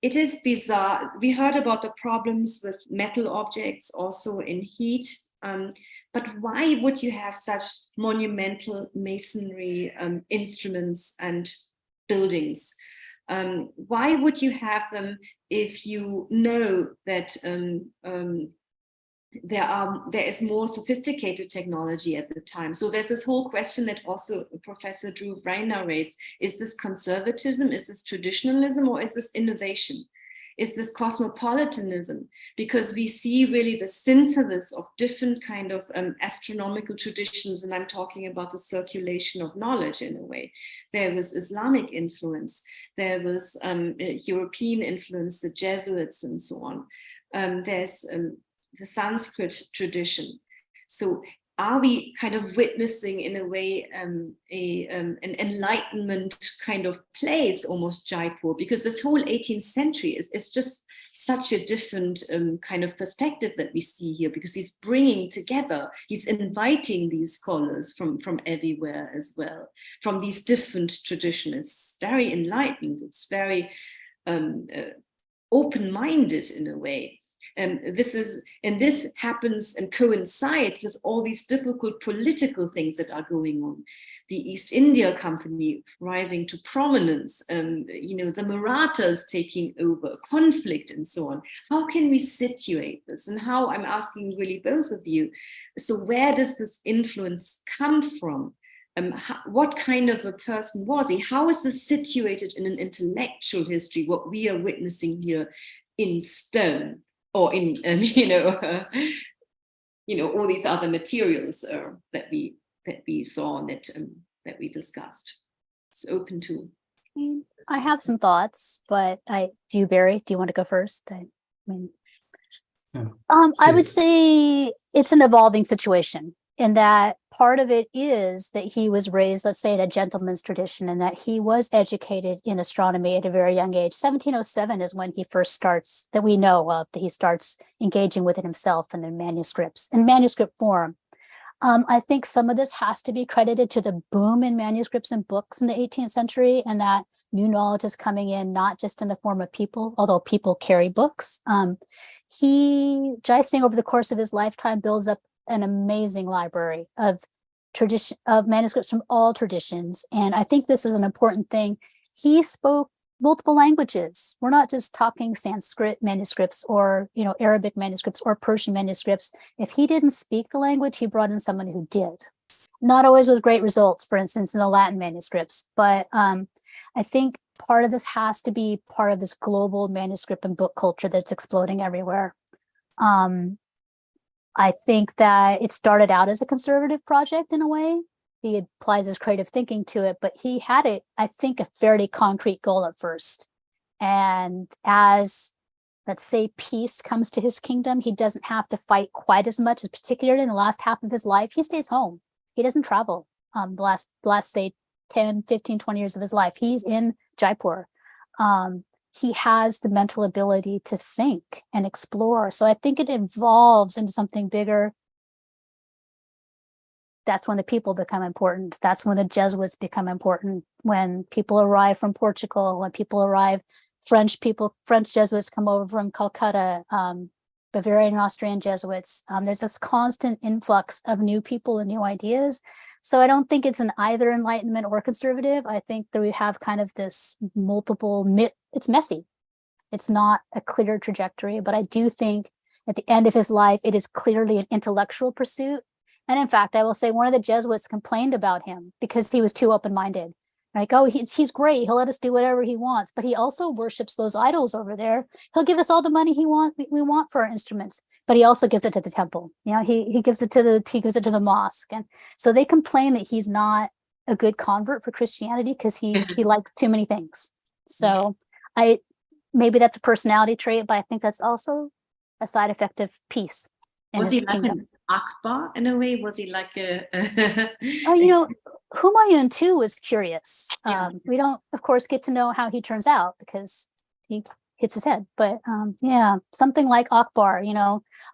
Speaker 3: it is bizarre. We heard about the problems with metal objects, also in heat. But why would you have such monumental masonry instruments and buildings? Why would you have them if you know that there is more sophisticated technology at the time? So there's this whole question that also Professor Drew Reiner raised. Is this conservatism? Is this traditionalism? Or is this innovation? Is this cosmopolitanism? Because we see really the synthesis of different kind of astronomical traditions, and I'm talking about the circulation of knowledge in a way. There was Islamic influence, there was European influence, the Jesuits and so on. There's the Sanskrit tradition. So are we kind of witnessing in a way an enlightenment kind of place, almost Jaipur? Because this whole 18th century is just such a different kind of perspective that we see here, because he's bringing together, he's inviting these scholars from everywhere as well, from these different traditions. It's very enlightened, it's very open-minded in a way. This happens and coincides with all these difficult political things that are going on. the East India Company rising to prominence, the Marathas taking over, conflict and so on. How can we situate this? And how, I'm asking really both of you, so where does this influence come from? What kind of a person was he? How is this situated in an intellectual history, what we are witnessing here in stone, or in, all these other materials that we saw and that we discussed? It's open to.
Speaker 1: I have some thoughts, but Barry, do you want to go first? I would say it's an evolving situation, in that part of it is that he was raised, let's say, in a gentleman's tradition, and that he was educated in astronomy at a very young age. 1707 is when he first starts, that we know of, that he starts engaging with it himself and in manuscripts, in manuscript form. I think some of this has to be credited to the boom in manuscripts and books in the 18th century, and that new knowledge is coming in, not just in the form of people, although people carry books. Jai Singh, over the course of his lifetime, builds up an amazing library of manuscripts from all traditions. And I think this is an important thing. He spoke multiple languages. We're not just talking Sanskrit manuscripts or, Arabic manuscripts or Persian manuscripts. If he didn't speak the language, he brought in someone who did. Not always with great results, for instance, in the Latin manuscripts. But I think part of this has to be part of this global manuscript and book culture that's exploding everywhere. I think that it started out as a conservative project in a way. He applies his creative thinking to it, but he had a fairly concrete goal at first. And as, let's say, peace comes to his kingdom, he doesn't have to fight quite as much, as particularly in the last half of his life. He stays home. He doesn't travel the last, say, 10, 15, 20 years of his life. He's in Jaipur. He has the mental ability to think and explore. So I think it evolves into something bigger. That's when the people become important. That's when the Jesuits become important. When people arrive from Portugal, when people arrive, French Jesuits come over from Calcutta, Bavarian and Austrian Jesuits. There's this constant influx of new people and new ideas. So I don't think it's an either Enlightenment or conservative. I think that we have kind of this it's messy. It's not a clear trajectory, but I do think at the end of his life, it is clearly an intellectual pursuit. And in fact, I will say one of the Jesuits complained about him because he was too open-minded. Like, oh, he's great. He'll let us do whatever he wants, but he also worships those idols over there. He'll give us all the money we want for our instruments, but he also gives it to the temple. He gives it to the mosque. And so they complain that he's not a good convert for Christianity because he likes too many things. So maybe that's a personality trait, but I think that's also a side effect of peace in his kingdom.
Speaker 3: Akbar in a way? Was he like a
Speaker 1: Humayun too was curious.
Speaker 3: Yeah.
Speaker 1: We don't, of course, get to know how he turns out because he hits his head. But something like Akbar,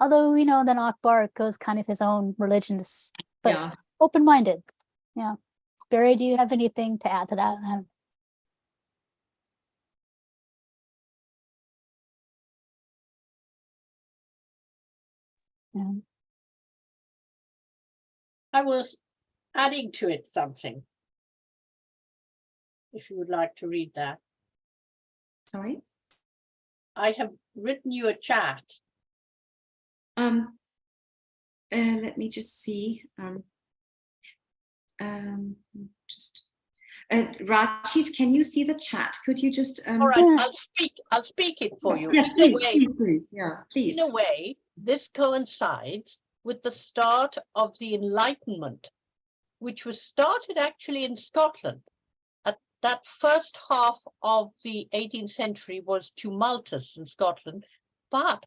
Speaker 1: although then Akbar goes kind of his own religions, but open-minded. Yeah. Barry, do you have anything to add to that? Yeah.
Speaker 5: I was adding to it something. If you would like to read that.
Speaker 3: Sorry?
Speaker 5: I have written you a chat.
Speaker 3: Let me just see. Rachid, can you see the chat? Could you just
Speaker 5: all right, I'll speak it for you.
Speaker 3: Yes, please.
Speaker 5: Yeah,
Speaker 3: please.
Speaker 5: In a way, this coincides with the start of the Enlightenment, which was started actually in Scotland. That first half of the 18th century was tumultuous in Scotland, but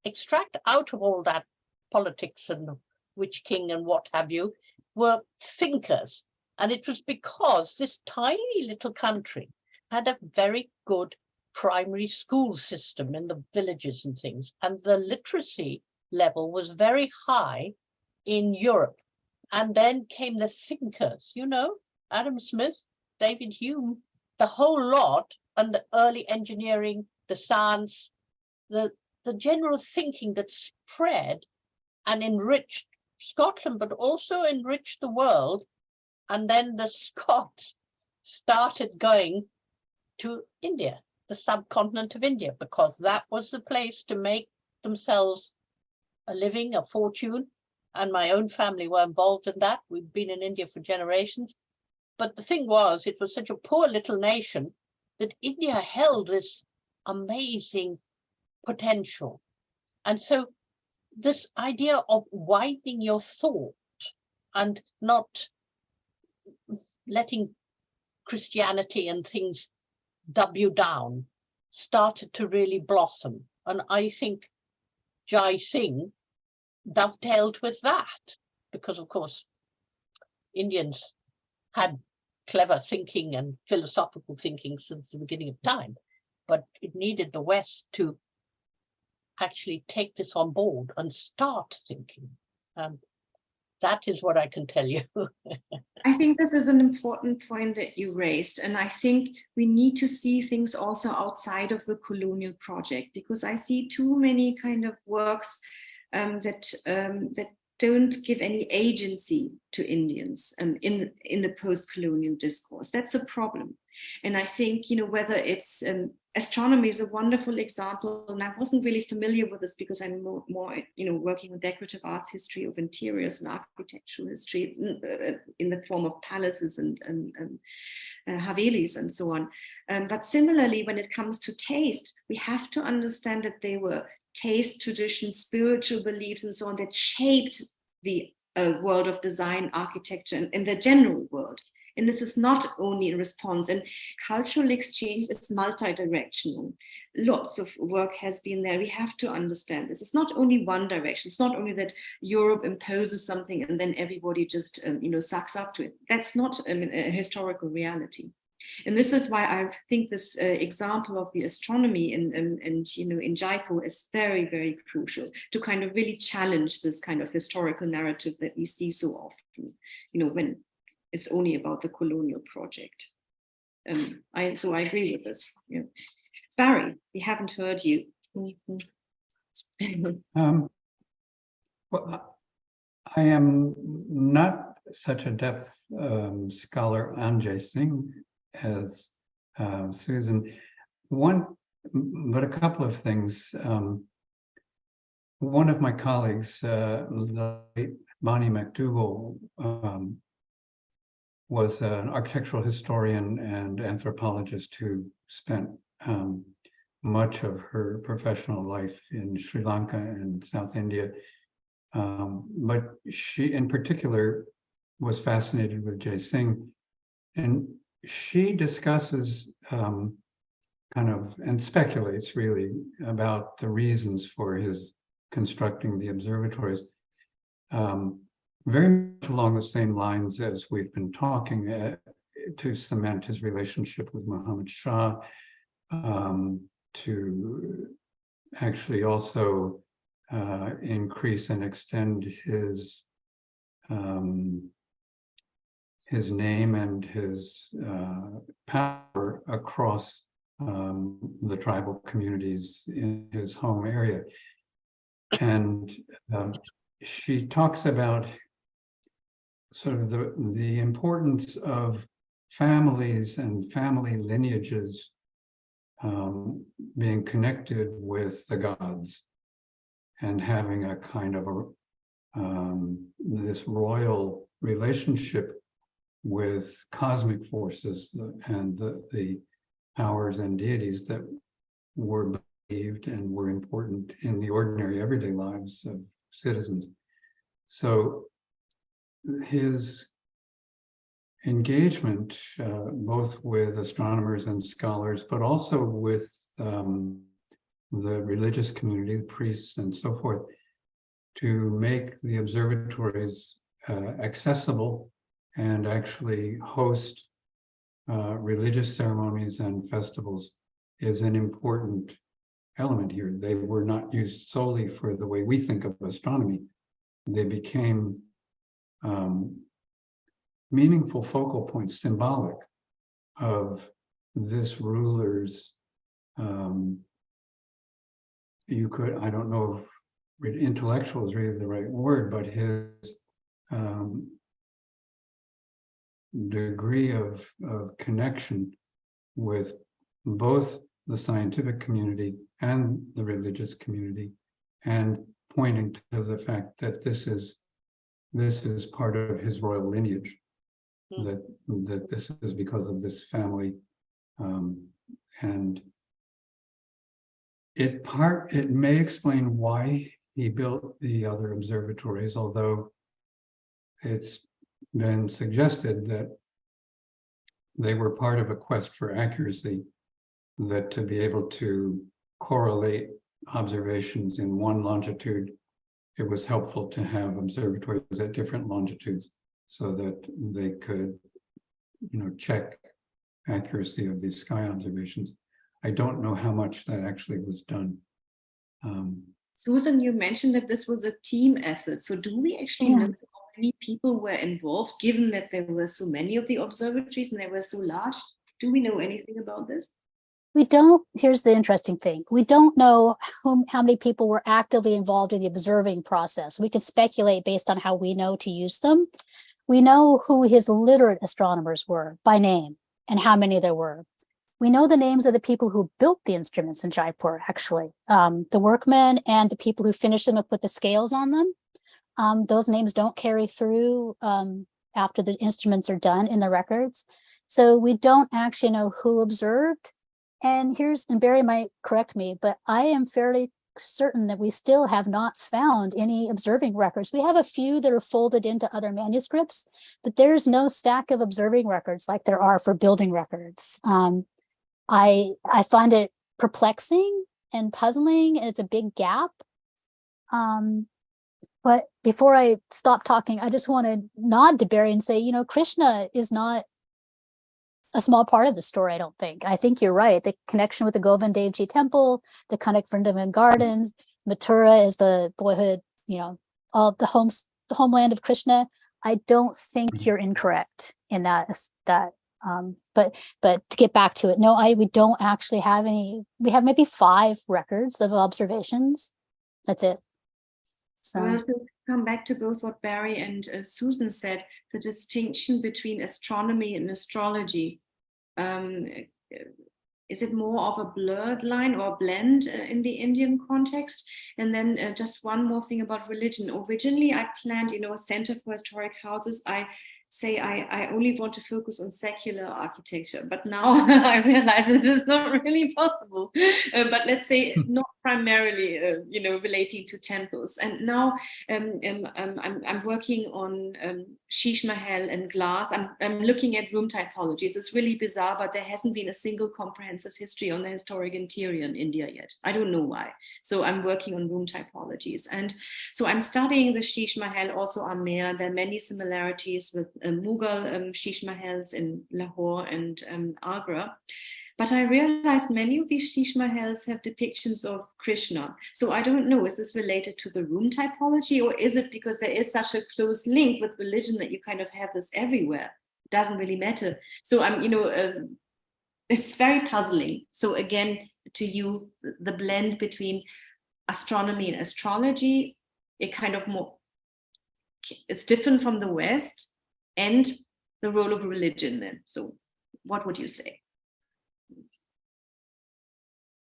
Speaker 5: extract out of all that politics and which king and what have you were thinkers. And it was because this tiny little country had a very good primary school system in the villages and things, and the literacy level was very high in Europe. And then came the thinkers, Adam Smith, David Hume, the whole lot, and the early engineering, the science, the general thinking that spread and enriched Scotland, but also enriched the world And then the Scots started going to India, the subcontinent of India, because that was the place to make themselves a living, a fortune. And my own family were involved in that. We've been in India for generations. But the thing was, it was such a poor little nation that India held this amazing potential. And so this idea of widening your thought and not letting Christianity and things dub you down started to really blossom. And I think Jai Singh dovetailed with that, because of course Indians had clever thinking and philosophical thinking since the beginning of time, but it needed the West to actually take this on board and start thinking. That is what I can tell you.
Speaker 3: I think this is an important point that you raised, and I think we need to see things also outside of the colonial project, because I see too many kind of works that don't give any agency to Indians in the post-colonial discourse. That's a problem. And I think, whether it's astronomy is a wonderful example, and I wasn't really familiar with this because I'm more working with decorative arts history of interiors and architectural history in the form of palaces and havelis and so on. But similarly, when it comes to taste, we have to understand that they were taste, traditions, spiritual beliefs, and so on that shaped the world of design, architecture, and the general world. And this is not only in response, and cultural exchange is multi-directional. Lots of work has been there. We have to understand this. It's not only one direction. It's not only that Europe imposes something and then everybody just sucks up to it. That's not a historical reality. And this is why I think this example of the astronomy in Jaipur is very, very crucial to kind of really challenge this kind of historical narrative that we see so often, when it's only about the colonial project. So I agree with this. Yeah. Barry, we haven't heard you.
Speaker 4: Well, I am not such a depth scholar on Jai Singh as Susan. But a couple of things. One of my colleagues, the late Bonnie McDougall, was an architectural historian and anthropologist who spent much of her professional life in Sri Lanka and South India. But she in particular was fascinated with Jai Singh, and she discusses and speculates really about the reasons for his constructing the observatories. Very much along the same lines as we've been talking, to cement his relationship with Muhammad Shah, to actually also increase and extend his name and his power across the tribal communities in his home area. And she talks about sort of the importance of families and family lineages being connected with the gods and having a kind of this royal relationship with cosmic forces and the powers and deities that were believed and were important in the ordinary everyday lives of citizens. So his engagement, both with astronomers and scholars, but also with the religious community, the priests and so forth, to make the observatories accessible and actually host religious ceremonies and festivals is an important element here. They were not used solely for the way we think of astronomy. They became meaningful focal points, symbolic of this ruler's, I don't know if intellectual is really the right word, but his degree of connection with both the scientific community and the religious community, and pointing to the fact that this is part of his royal lineage, that this is because of this family, and it may explain why he built the other observatories, although it's been suggested that they were part of a quest for accuracy, that to be able to correlate observations in one longitude, it was helpful to have observatories at different longitudes so that they could, check accuracy of these sky observations. I don't know how much that actually was done.
Speaker 3: Susan, you mentioned that this was a team effort. So do we actually know how many people were involved, given that there were so many of the observatories and they were so large? Do we know anything about this?
Speaker 1: We don't. Here's the interesting thing. We don't know how many people were actively involved in the observing process. We can speculate based on how we know to use them. We know who his literate astronomers were by name and how many there were. We know the names of the people who built the instruments in Jaipur, actually, the workmen and the people who finished them and put the scales on them. Those names don't carry through after the instruments are done in the records. So we don't actually know who observed. And Barry might correct me, but I am fairly certain that we still have not found any observing records. We have a few that are folded into other manuscripts, but there's no stack of observing records like there are for building records. I find it perplexing and puzzling, and it's a big gap. But before I stop talking, I just want to nod to Barry and say, Krishna is not a small part of the story, I don't think. I think you're right. The connection with the Govind Devji temple, the Kanak Vrindavan gardens, Mathura is the boyhood, all the homeland of Krishna. I don't think you're incorrect in that. But to get back to it, no, we don't actually have any. We have maybe 5 records of observations. That's it. So.
Speaker 3: Well, to come back to both what Barry and Susan said, the distinction between astronomy and astrology, is it more of a blurred line or blend in the Indian context? And then just one more thing about religion. Originally, I planned, a Center for Historic Houses. I say I only want to focus on secular architecture, but now I realize it is not really possible. But let's say not primarily, relating to temples. And now I'm working on Sheesh Mahal and glass. I'm looking at room typologies. It's really bizarre, but there hasn't been a single comprehensive history on the historic interior in India yet. I don't know why. So I'm working on room typologies. And so I'm studying the Sheesh Mahal, also Amer. There are many similarities with Mughal Sheesh Mahals in Lahore and Agra. But I realized many of these Sheesh Mahals have depictions of Krishna. So I don't know, is this related to the room typology, or is it because there is such a close link with religion that you kind of have this everywhere? It doesn't really matter. So it's very puzzling. So again, to you, the blend between astronomy and astrology, it's different from the West, and the role of religion then. So what would you say?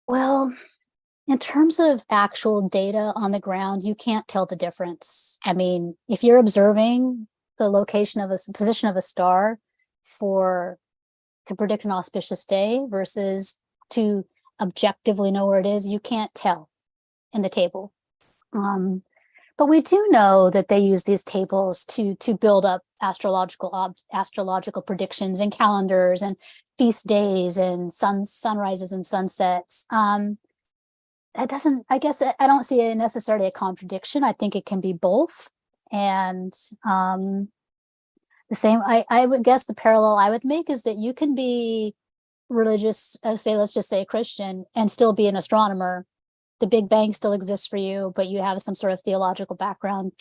Speaker 3: Well, in terms of actual data on the ground, you can't tell the difference. I mean, if you're observing the location of position of a star to predict an auspicious day versus to objectively know where it is, you can't tell in the table. But we do know that they use these tables to build up astrological predictions and calendars and feast days and sunrises and sunsets. I don't see necessarily a contradiction. I think it can be both. And the same, I would guess the parallel I would make is that you can be religious, let's just say a Christian, and still be an astronomer. The Big Bang still exists for you, but you have some sort of theological background,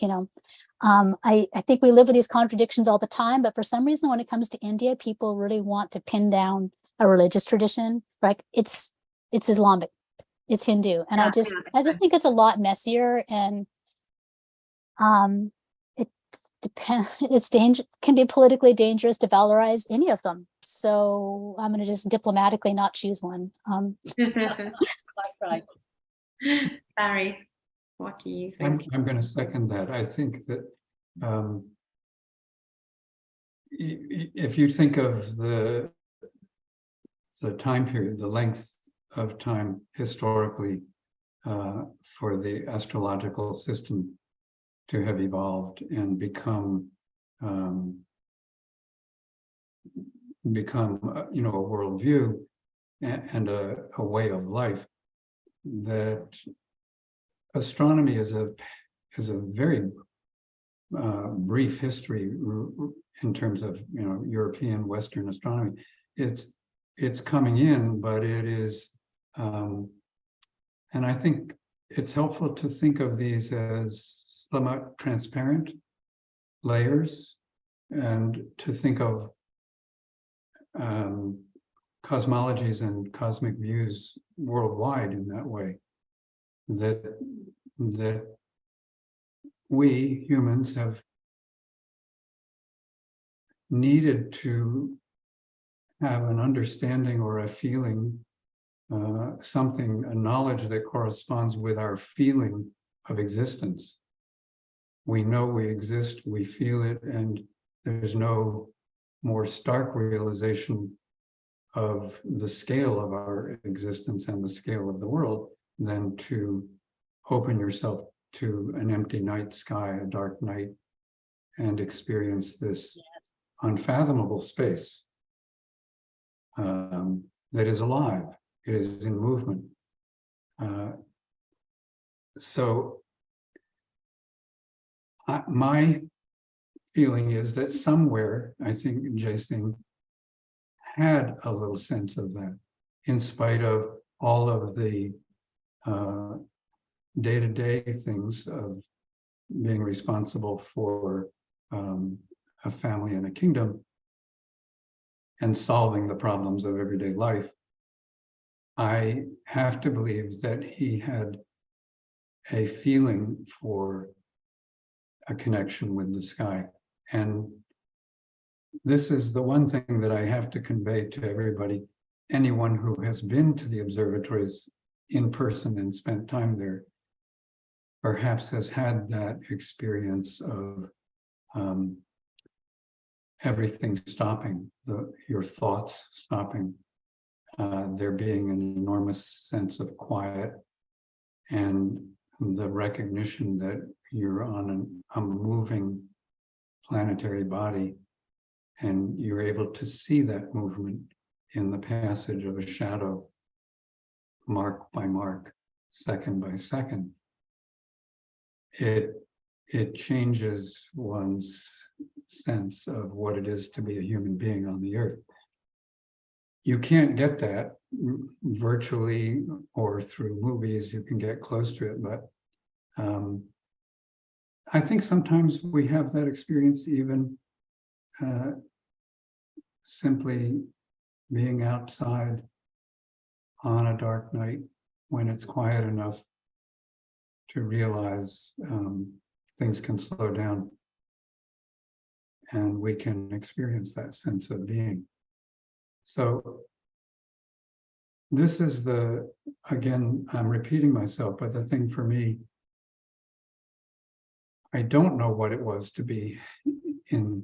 Speaker 3: I think we live with these contradictions all the time, but for some reason, when it comes to India, people really want to pin down a religious tradition. Like it's Islamic, it's Hindu. And I just think it's a lot messier, and
Speaker 1: can be politically dangerous to valorize any of them. So I'm going to just diplomatically not choose one.
Speaker 5: Quite right.
Speaker 3: Barry, what do you think?
Speaker 4: I'm going to second that. I think that if you think of the time period, the length of time historically for the astrological system to have evolved and become a worldview and a way of life, that astronomy is a very brief history in terms of European Western astronomy. It's coming in, but it is, and I think it's helpful to think of these as somewhat transparent layers, and to think of cosmologies and cosmic views worldwide in that way. That we humans have needed to have an understanding or a feeling, a knowledge that corresponds with our feeling of existence. We know we exist, we feel it, and there's no more stark realization of the scale of our existence and the scale of the world than to open yourself to an empty night sky, a dark night, and experience this unfathomable space that is alive. It is in movement. So my feeling is that somewhere, I think Jason had a little sense of that, in spite of all of the day-to-day things of being responsible for a family and a kingdom and solving the problems of everyday life. I have to believe that he had a feeling for a connection with the sky. And this is the one thing that I have to convey to everybody. Anyone who has been to the observatories in person and spent time there perhaps has had that experience of everything stopping, your thoughts stopping, there being an enormous sense of quiet, and the recognition that you're on a moving planetary body, and you're able to see that movement in the passage of a shadow, mark by mark, second by second. It changes one's sense of what it is to be a human being on the earth. You can't get that virtually or through movies. You can get close to it, but I think sometimes we have that experience even simply being outside on a dark night when it's quiet enough to realize things can slow down and we can experience that sense of being. So this is again, I'm repeating myself, but the thing for me, I don't know what it was to be in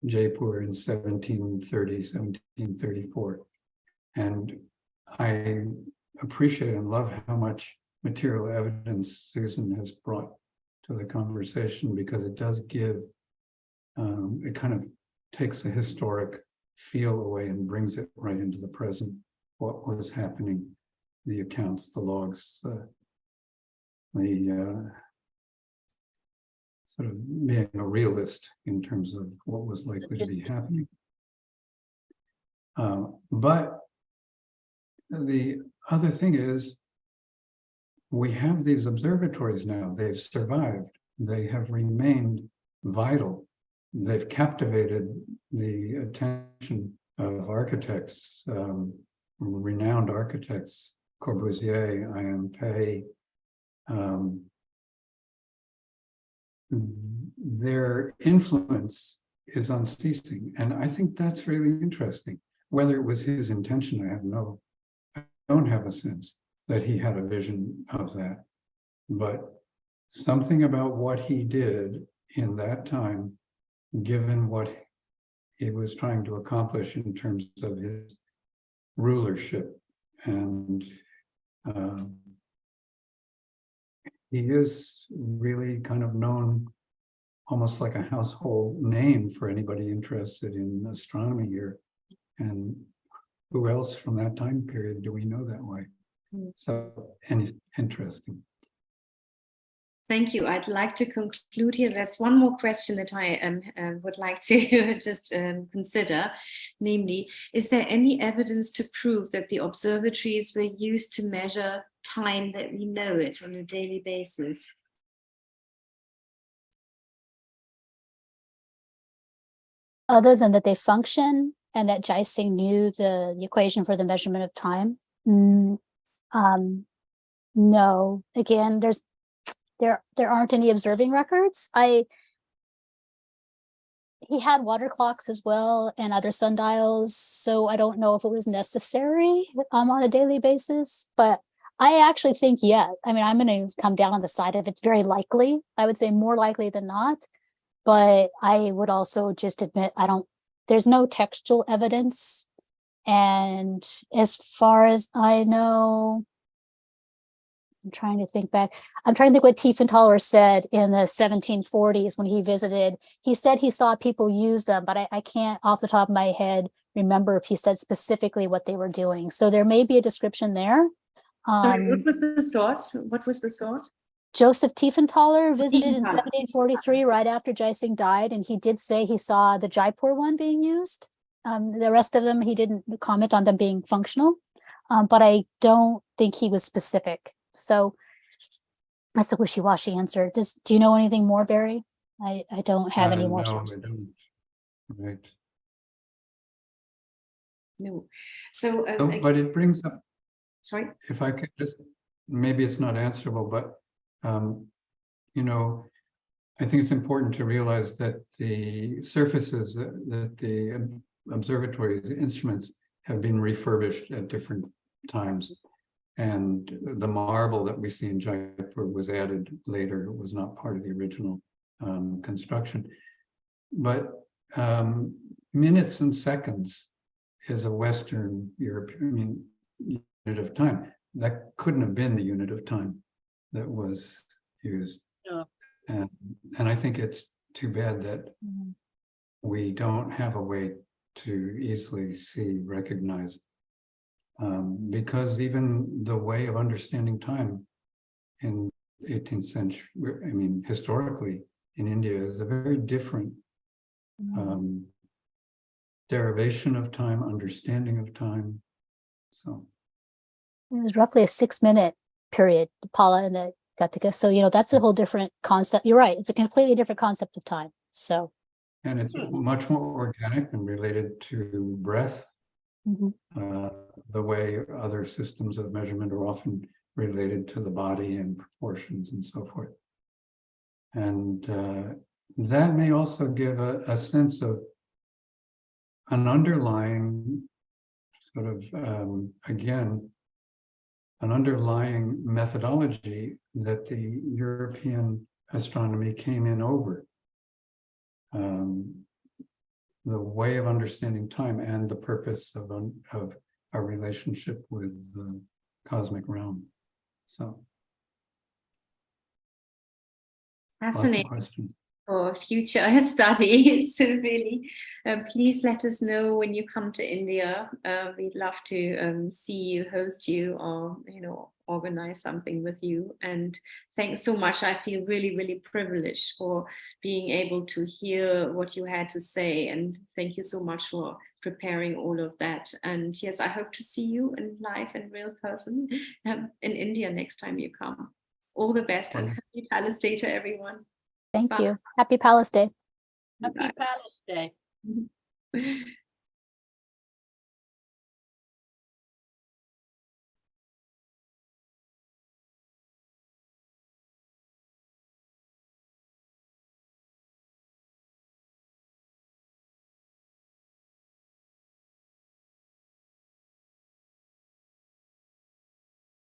Speaker 4: Jaipur in 1730, 1734. And I appreciate and love how much material evidence Susan has brought to the conversation, because it does give, it kind of takes the historic feel away and brings it right into the present, what was happening, the accounts, the logs, the sort of being a realist in terms of what was likely to be happening. But the other thing is, we have these observatories now. They've survived. They have remained vital. They've captivated the attention of architects, renowned architects, Corbusier, their influence is unceasing. And I think that's really interesting. Whether it was his intention, I don't have a sense that he had a vision of that. But something about what he did in that time, given what he was trying to accomplish in terms of his rulership, and he is really kind of known almost like a household name for anybody interested in astronomy here. And who else from that time period do we know that way? So, and interesting.
Speaker 3: Thank you. I'd like to conclude here. There's one more question that I would like to just consider, namely, is there any evidence to prove that the observatories were used to measure time that we know it on a daily basis?
Speaker 1: Other than that they function and that Jaising knew the equation for the measurement of time? No. Again, there aren't any observing records. He had water clocks as well and other sundials, so I don't know if it was necessary on a daily basis, but I actually think, yeah, I mean, I'm going to come down on the side of it's very likely. I would say more likely than not, but I would also just admit there's no textual evidence. And as far as I know, I'm trying to think back. I'm trying to think what Tiefenthaler said in the 1740s when he visited. He said he saw people use them, but I can't off the top of my head remember if he said specifically what they were doing. So there may be a description there.
Speaker 3: Sorry, what was the source? What was the source?
Speaker 1: Joseph Tiefenthaler visited in 1743 right after Jaising died, and he did say he saw the Jaipur one being used. The rest of them, he didn't comment on them being functional, but I don't think he was specific. So that's a wishy-washy answer. Do you know anything more, Barry? I don't have any more
Speaker 4: No,
Speaker 1: sources.
Speaker 4: I don't. Right.
Speaker 3: No. So,
Speaker 4: But it brings up,
Speaker 3: sorry.
Speaker 4: if I could just, maybe it's not answerable, but you know, I think it's important to realize that the surfaces that the observatories, instruments have been refurbished at different times. And the marble that we see in Jaipur was added later. It was not part of the original construction. But minutes and seconds is a Western European unit of time. That couldn't have been the unit of time that was used.
Speaker 5: Yeah.
Speaker 4: And I think it's too bad that we don't have a way to easily recognize, because even the way of understanding time in 18th century, I mean, historically in India is a very different derivation of time, understanding of time. So
Speaker 1: It was roughly a 6-minute period, the Pala and the Gatika. So, that's a whole different concept. You're right. It's a completely different concept of time. So,
Speaker 4: and it's much more organic and related to breath. The way other systems of measurement are often related to the body and proportions and so forth. And that may also give a sense of an underlying sort of, again, an underlying methodology that the European astronomy came in over. The way of understanding time and the purpose of our relationship with the cosmic realm. So,
Speaker 3: Fascinating for future studies. Really, please let us know when you come to India. We'd love to see you, host you, or organize something with you. And thanks so much. I feel really, really privileged for being able to hear what you had to say. And thank you so much for preparing all of that. And yes, I hope to see you in live and real person in India next time you come. All the best and happy Palace Day to everyone.
Speaker 1: thank you. Happy Palace Day.
Speaker 5: Happy Palace Day.